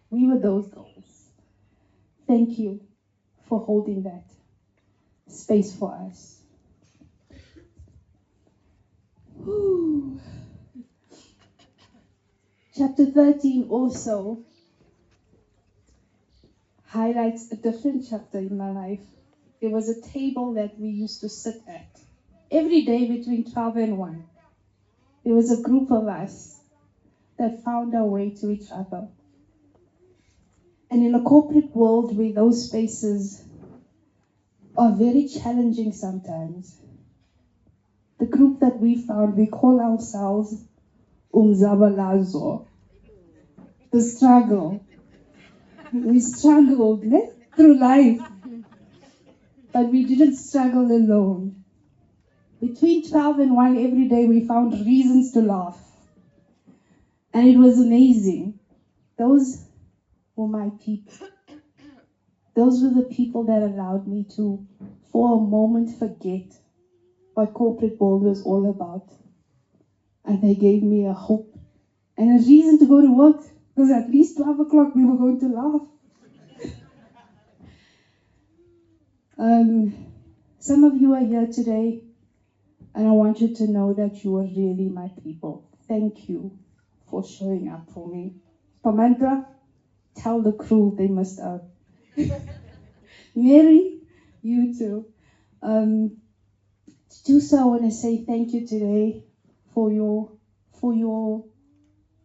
[SPEAKER 17] We were those girls. Thank you for holding that space for us. Whew. Chapter 13 also highlights a different chapter in my life. There was a table that we used to sit at every day between 12 and 1. There was a group of us that found our way to each other. And in a corporate world where those spaces are very challenging sometimes, the group that we found, we call ourselves Umzabalazo, the struggle. We struggled through life, but we didn't struggle alone. Between 12 and 1 every day, we found reasons to laugh. And it was amazing. Those were my people. Those were the people that allowed me to, for a moment, forget what corporate world was all about. And they gave me a hope and a reason to go to work, because at least 12 o'clock we were going to laugh. Some of you are here today, and I want you to know that you are really my people. Thank you for showing up for me. Pamandra, tell the crew they missed out. Mary, you too. To do so, I want to say thank you today for your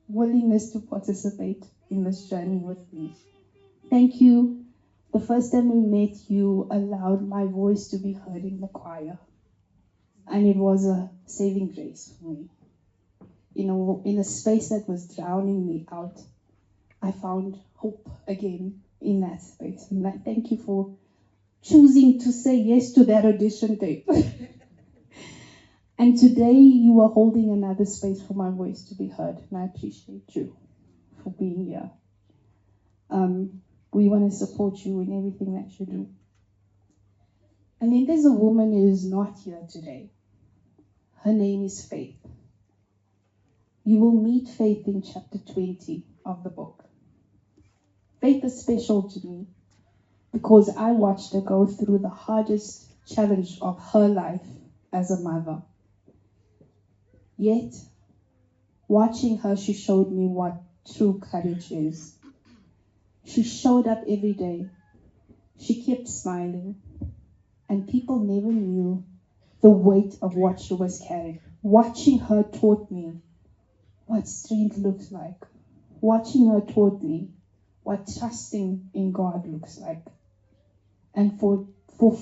[SPEAKER 17] willingness to participate in this journey with me. Thank you. The first time we met, you allowed my voice to be heard in the choir. And it was a saving grace for me. You know, in a space that was drowning me out, I found hope again in that space. And I thank you for choosing to say yes to that audition tape. And today you are holding another space for my voice to be heard. And I appreciate you for being here. We want to support you in everything that you do. And then there's a woman who is not here today. Her name is Faith. You will meet Faith in chapter 20 of the book. Faith is special to me because I watched her go through the hardest challenge of her life as a mother. Yet, watching her, she showed me what true courage is. She showed up every day. She kept smiling. And people never knew the weight of what she was carrying. Watching her taught me what strength looks like. Watching her taught me what trusting in God looks like. And for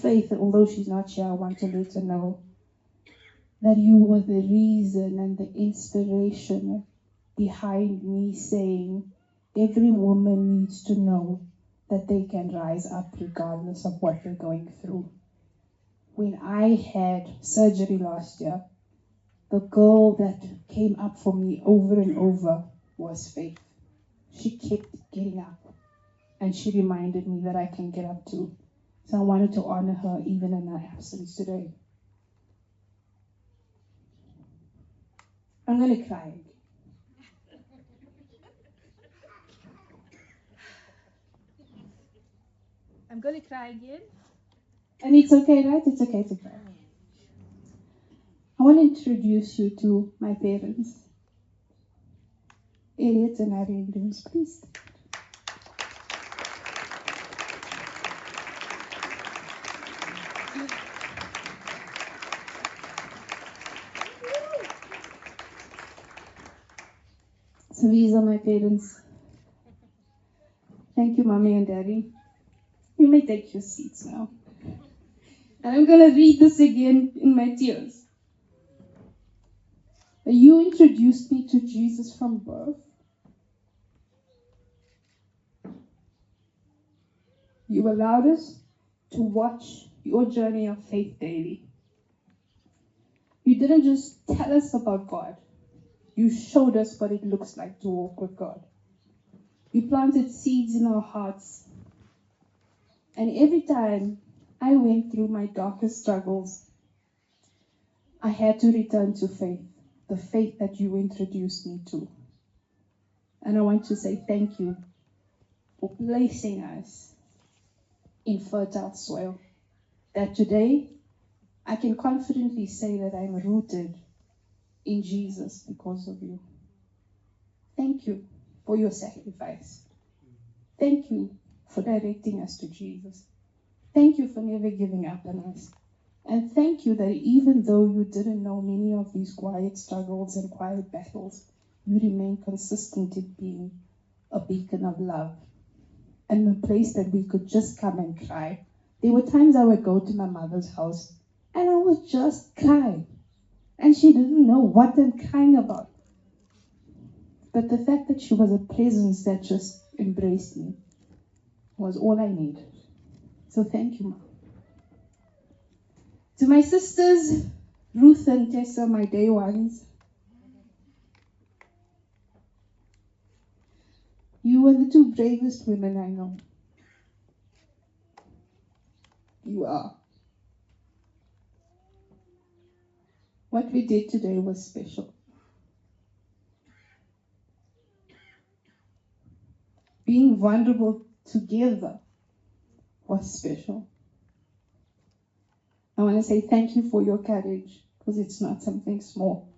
[SPEAKER 17] Faith, although she's not here, I want to let her know that you were the reason and the inspiration behind me saying every woman needs to know that they can rise up regardless of what they're going through. When I had surgery last year, the girl that came up for me over and over was Faith. She kept getting up, and she reminded me that I can get up too. So I wanted to honor her even in her absence today. I'm going to cry. I'm going to cry again. And it's okay, right? It's okay to cry. I want to introduce you to my parents. Elliot and Harry Williams, please. So these are my parents. Thank you, Mommy and Daddy. You may take your seats now. And I'm going to read this again in my tears. You introduced me to Jesus from birth. You allowed us to watch you your journey of faith daily. You didn't just tell us about God, you showed us what it looks like to walk with God. You planted seeds in our hearts. And every time I went through my darkest struggles, I had to return to faith, the faith that you introduced me to. And I want to say thank you for placing us in fertile soil. That today I can confidently say that I'm rooted in Jesus because of you. Thank you for your sacrifice. Thank you for directing us to Jesus. Thank you for never giving up on us. And thank you that even though you didn't know many of these quiet struggles and quiet battles, you remained consistent in being a beacon of love and a place that we could just come and cry. There were times I would go to my mother's house and I would just cry. And she didn't know what I'm crying about. But the fact that she was a presence that just embraced me was all I needed. So thank you, Mom. To my sisters, Ruth and Tessa, my day ones, you are the two bravest women I know. You are. What we did today was special. Being vulnerable together was special. I want to say thank you for your courage, because it's not something small.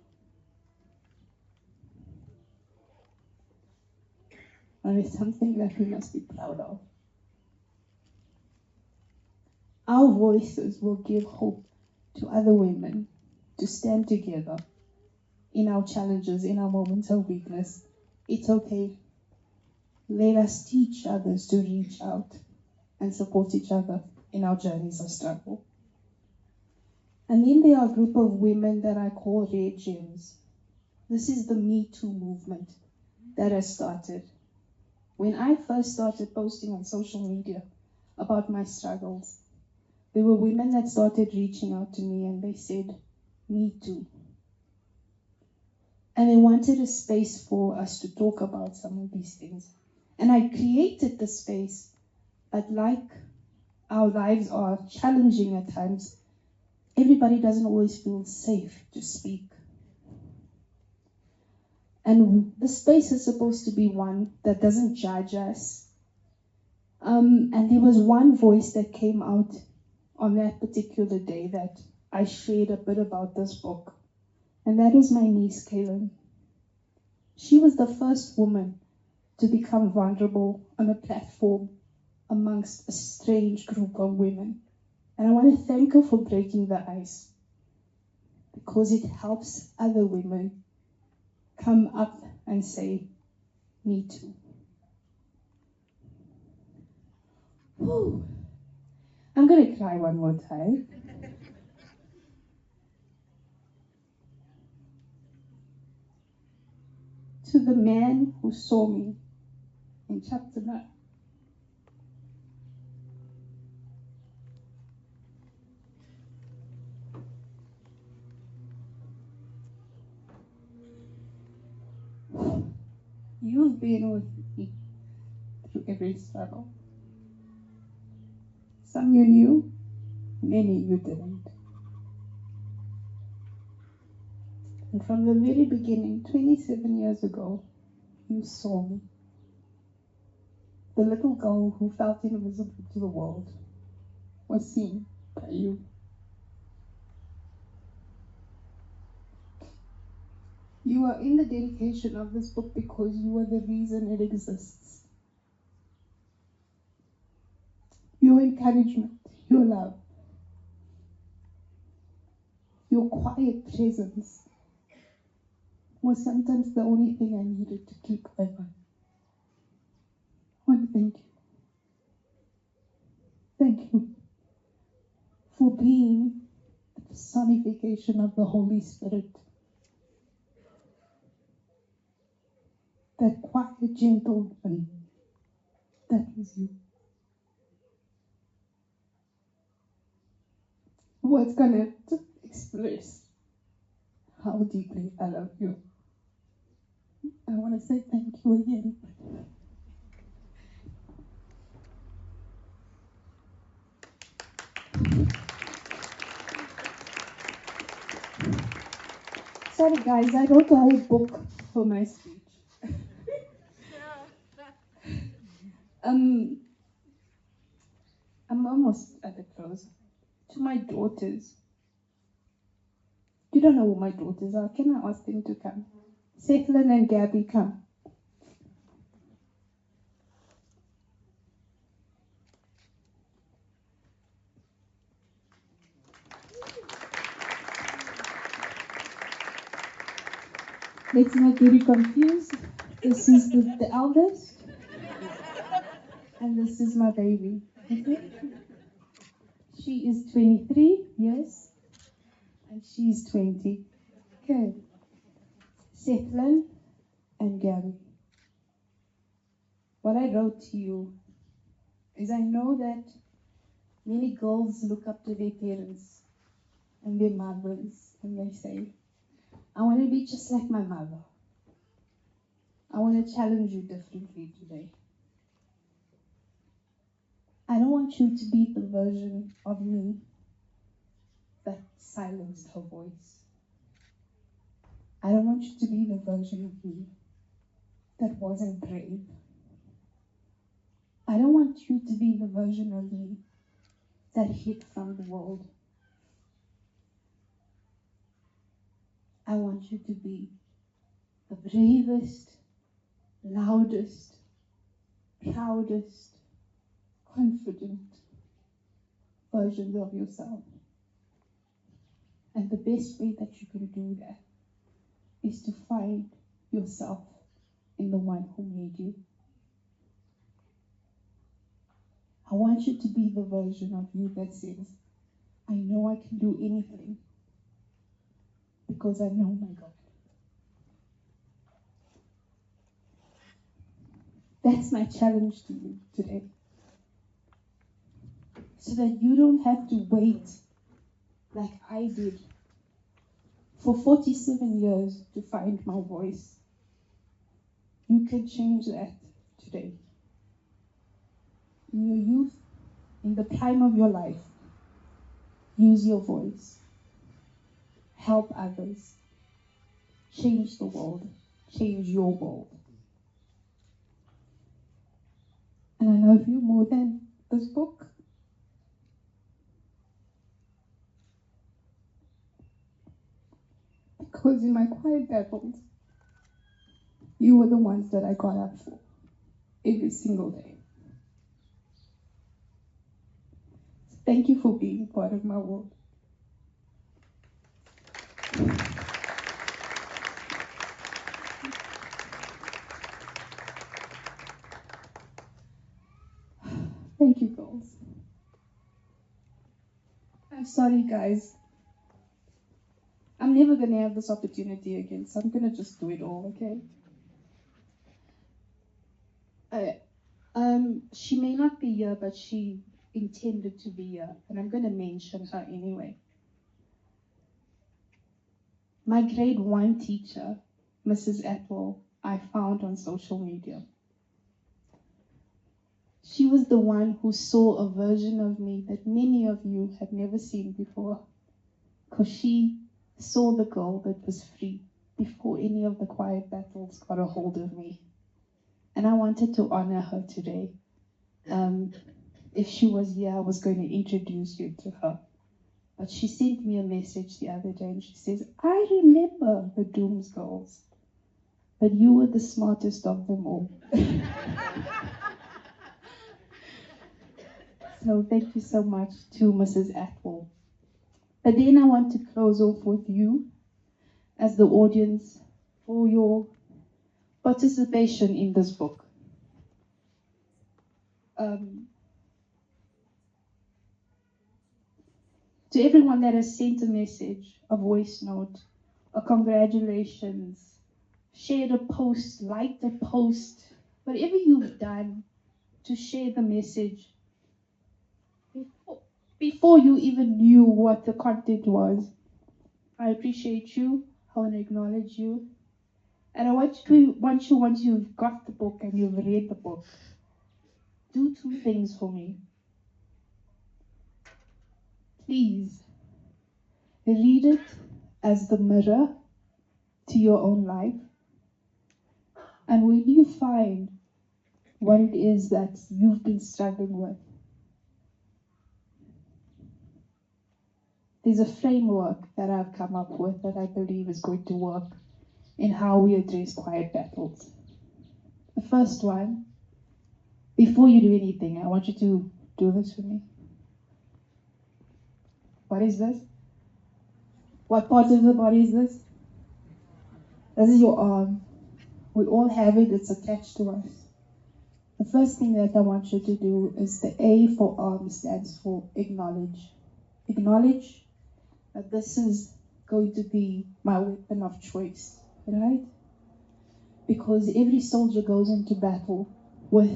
[SPEAKER 17] And it's something that we must be proud of. Our voices will give hope to other women to stand together in our challenges, in our moments of weakness. It's okay. Let us teach others to reach out and support each other in our journeys of struggle. And then there are a group of women that I call Red Gems. This is the Me Too movement that has started. When I first started posting on social media about my struggles, there were women that started reaching out to me and they said, me too. And they wanted a space for us to talk about some of these things. And I created the space, but like our lives are challenging at times, everybody doesn't always feel safe to speak. And the space is supposed to be one that doesn't judge us. And there was one voice that came out on that particular day that I shared a bit about this book. And that was my niece, Kaylin. She was the first woman to become vulnerable on a platform amongst a strange group of women. And I want to thank her for breaking the ice, because it helps other women come up and say, me too. Whew. I'm going to cry one more time. To the man who saw me in chapter 9. You've been with me through every struggle. Some you knew, many you didn't. And from the very beginning, 27 years ago, you saw me. The little girl who felt invisible to the world was seen by you. You are in the dedication of this book because you are the reason it exists. Your encouragement, your love, your quiet presence was sometimes the only thing I needed to keep going on. I want to thank you. Thank you for being the personification of the Holy Spirit. That quiet, gentle one, that was you. words cannot express how deeply I love you. I want to say thank you again. Sorry guys, I wrote a whole book for my speech. I'm almost at the close. To my daughters. You don't know who my daughters are. Can I ask them to come? Sethlin and Gabby, come. Let's not get you confused. This is the eldest. And this is my baby. Okay? She is 23, yes. And she's 20. Okay. Sethlin and Gabby. What I wrote to you is I know that many girls look up to their parents and their mothers and they say, I want to be just like my mother. I want to challenge you differently today. I don't want you to be the version of me that silenced her voice. I don't want you to be the version of me that wasn't brave. I don't want you to be the version of me that hid from the world. I want you to be the bravest, loudest, proudest, confident version of yourself. And the best way that you can do that is to find yourself in the one who made you. I want you to be the version of you that says, I know I can do anything because I know my God. That's my challenge to you today. So that you don't have to wait like I did for 47 years to find my voice. You can change that today. In your youth, in the prime of your life, use your voice. Help others. Change the world. Change your world. And I love you more than this book. Because in my quiet battles, you were the ones that I got up for every single day. Thank you for being part of my world. Thank you, girls. I'm sorry, guys. I'm never going to have this opportunity again, so I'm going to just do it all, okay? She may not be here, but she intended to be here, and I'm going to mention her anyway. My grade 1 teacher, Mrs. Apple, I found on social media. She was the one who saw a version of me that many of you have never seen before, because she saw the girl that was free before any of the quiet battles got a hold of me. And I wanted to honor her today. If she was here, I was going to introduce you to her. But she sent me a message the other day and she says, I remember the Dooms girls, but you were the smartest of them all. So thank you so much to Mrs. Atwell. But then I want to close off with you as the audience for your participation in this book. To everyone that has sent a message, a voice note, a congratulations, shared a post, liked a post, whatever you've done to share the message, before you even knew what the content was. I appreciate you. I want to acknowledge you. And I want you, once you've got the book and you've read the book, do two things for me. Please, read it as the mirror to your own life. And when you find what it is that you've been struggling with, there's a framework that I've come up with that I believe is going to work in how we address quiet battles. The first one, before you do anything, I want you to do this for me. What is this? What part of the body is this? This is your arm. We all have it, it's attached to us. The first thing that I want you to do is the A for arm stands for acknowledge. Acknowledge that this is going to be my weapon of choice, right? Because every soldier goes into battle with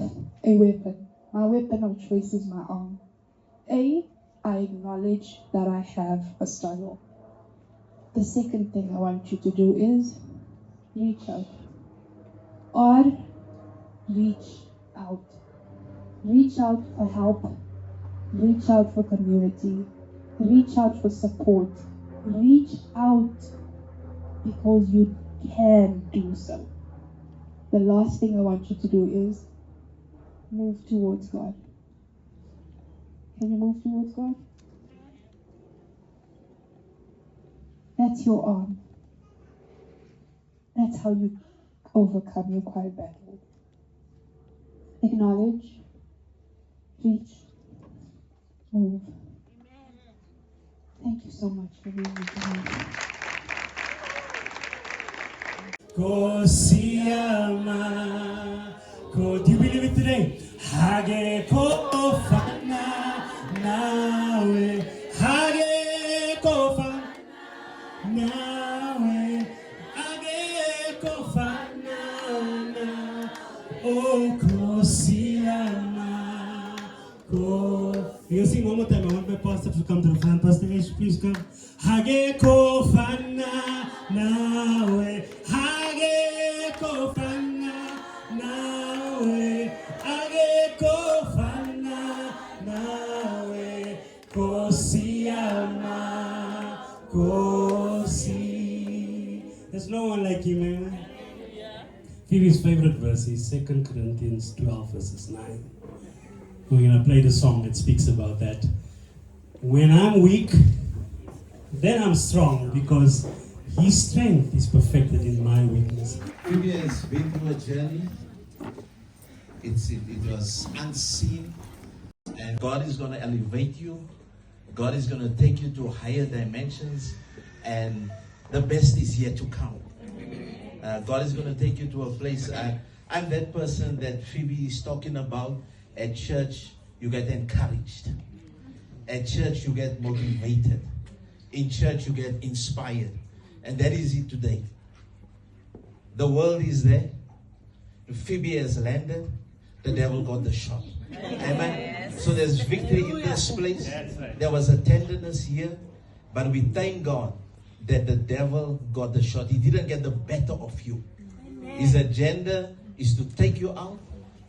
[SPEAKER 17] a weapon. My weapon of choice is my arm. A, I acknowledge that I have a struggle. The second thing I want you to do is reach out. R, reach out. Reach out for help. Reach out for community. Reach out for support. Reach out because you can do so. The last thing I want you to do is move towards God. Can you move towards God? That's your arm. That's how you overcome your quiet battle. Acknowledge, reach, move. Thank you so much for being with me.
[SPEAKER 5] Do you believe it today? Hage kofana nawe, hage kofana nawe, hage kofana na, oh kosiyama ko. You sing one more time. I want my pastor to come to the front. Pastor, please come. Hage kofana nawe, hage kofana nawe, hage kofana nawe, kosiyama kosi. There's no one like you, man. Phoebe's favorite verse is 2 Corinthians 12 verses 9. We're going to play the song that speaks about that. When I'm weak, then I'm strong, because His strength is perfected in my weakness.
[SPEAKER 18] Phoebe has been through a journey. It was unseen. And God is going to elevate you. God is going to take you to higher dimensions. And the best is yet to come. God is going to take you to a place. I'm that person that Phoebe is talking about. At church, you get encouraged. At church, you get motivated. In church, you get inspired. And that is it today. The world is there. Phoebe has landed. The devil got the shot. Amen. Yes. So there's victory in this place. Right. There was a tenderness here. But we thank God that the devil got the shot. He didn't get the better of you. Amen. His agenda is to take you out.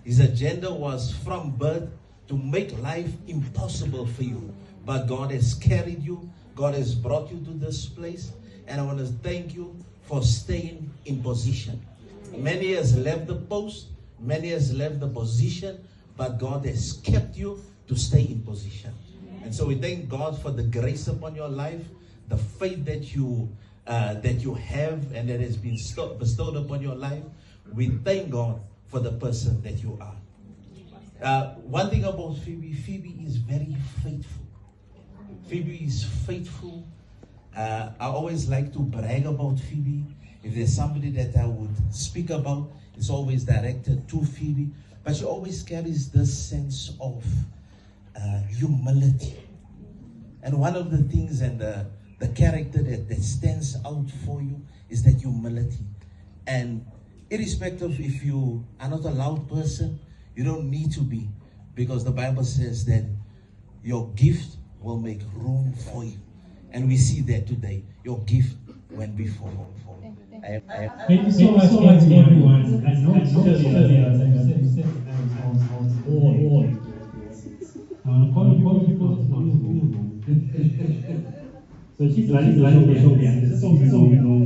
[SPEAKER 18] His agenda was from birth to make life impossible for you. But God has carried you. God has brought you to this place. And I want to thank you for staying in position. Many has left the post. Many has left the position. But God has kept you to stay in position. And so we thank God for the grace upon your life, the faith that you have and that has been bestowed upon your life. We thank God for the person that you are. One thing about Phoebe, Phoebe is very faithful. Phoebe is faithful. I always like to brag about Phoebe. If there's somebody that I would speak about, it's always directed to Phoebe. But she always carries this sense of humility. And one of the things and the character that stands out for you is that humility. And irrespective if you are not a loud person, you don't need to be, because the Bible says that your gift will make room for you. And we see that today. Your gift went before.
[SPEAKER 5] Thank you so much, everyone. I know it's early, as I said, I was all into it. I want to call people to not. So she's running the show behind the scenes, so you know.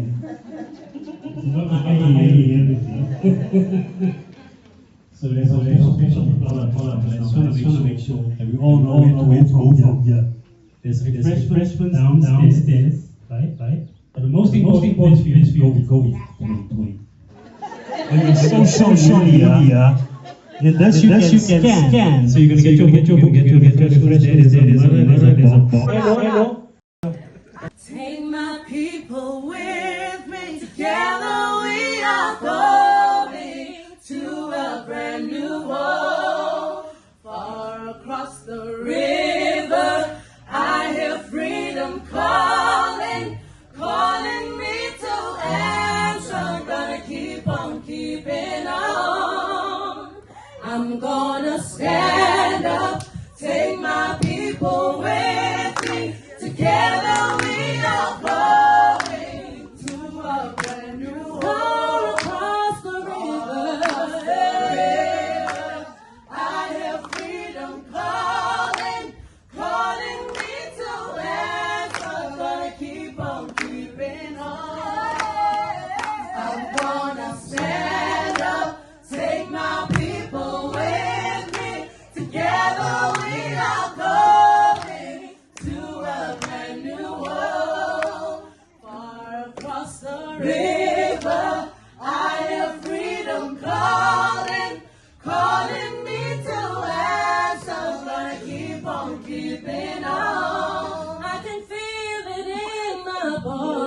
[SPEAKER 5] It's not any everything. So there's a special people on the I just want to make sure that we all know where to go from here. There's refreshments downstairs, right? But the most important place for you is go with 2020. On your social media, this you can scan. So you're going to get your book, get your refresh. There's a box. Hello.
[SPEAKER 19] Take my people with me. Together we are going to a brand new world. Far across the river, I hear freedom calling, calling me to answer. I'm gonna keep on keeping on. I'm gonna stand up, take my people with me. Together we are going to a brand new world across the river. I hear freedom calling, calling me to answer. Gonna keep on keeping on. I'm gonna stand up, take my people with me. Together we are going to a brand new world. Far across the river, I hear freedom calling, calling me to answer. Gonna keep on keeping on. I can feel it in my bones.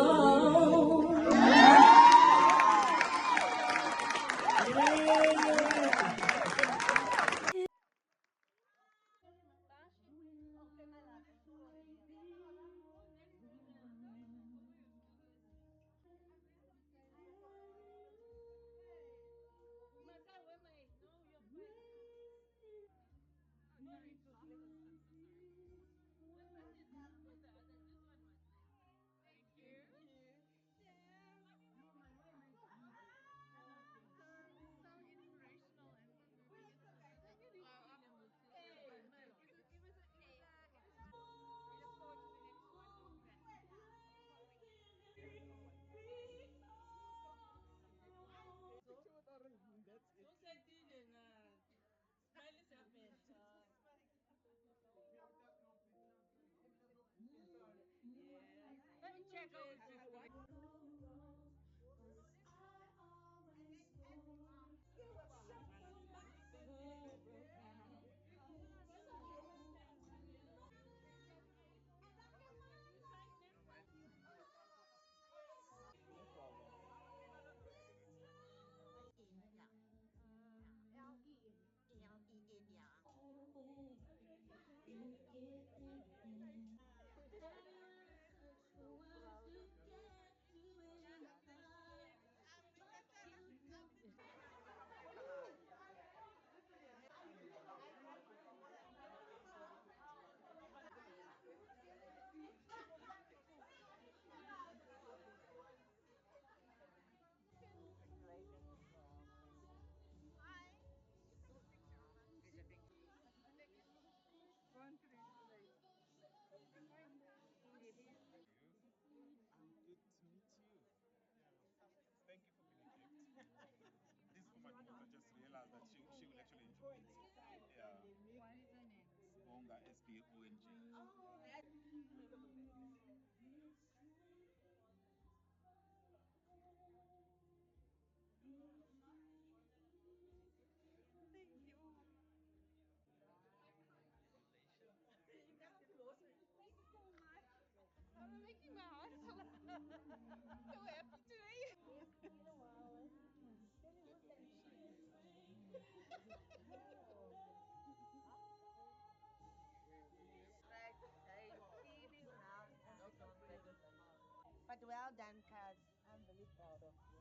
[SPEAKER 20] But well done, cuz. I'm really proud of you.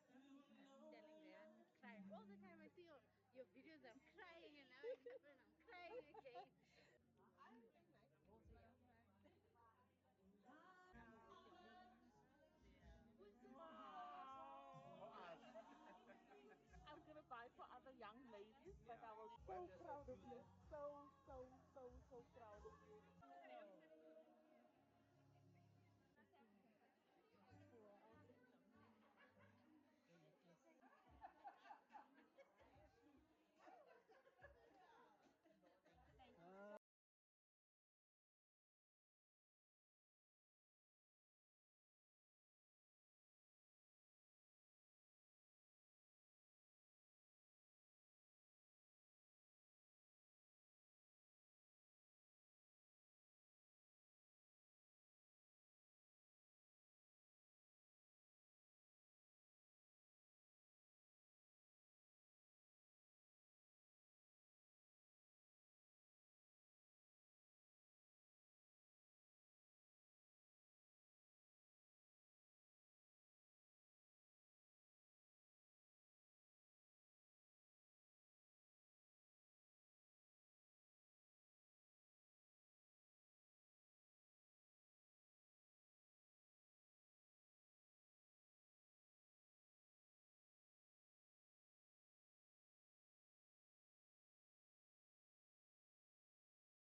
[SPEAKER 21] Telling them I'm crying all the time. I see your videos. I'm crying, and now when I'm crying again.
[SPEAKER 9] so proud of you.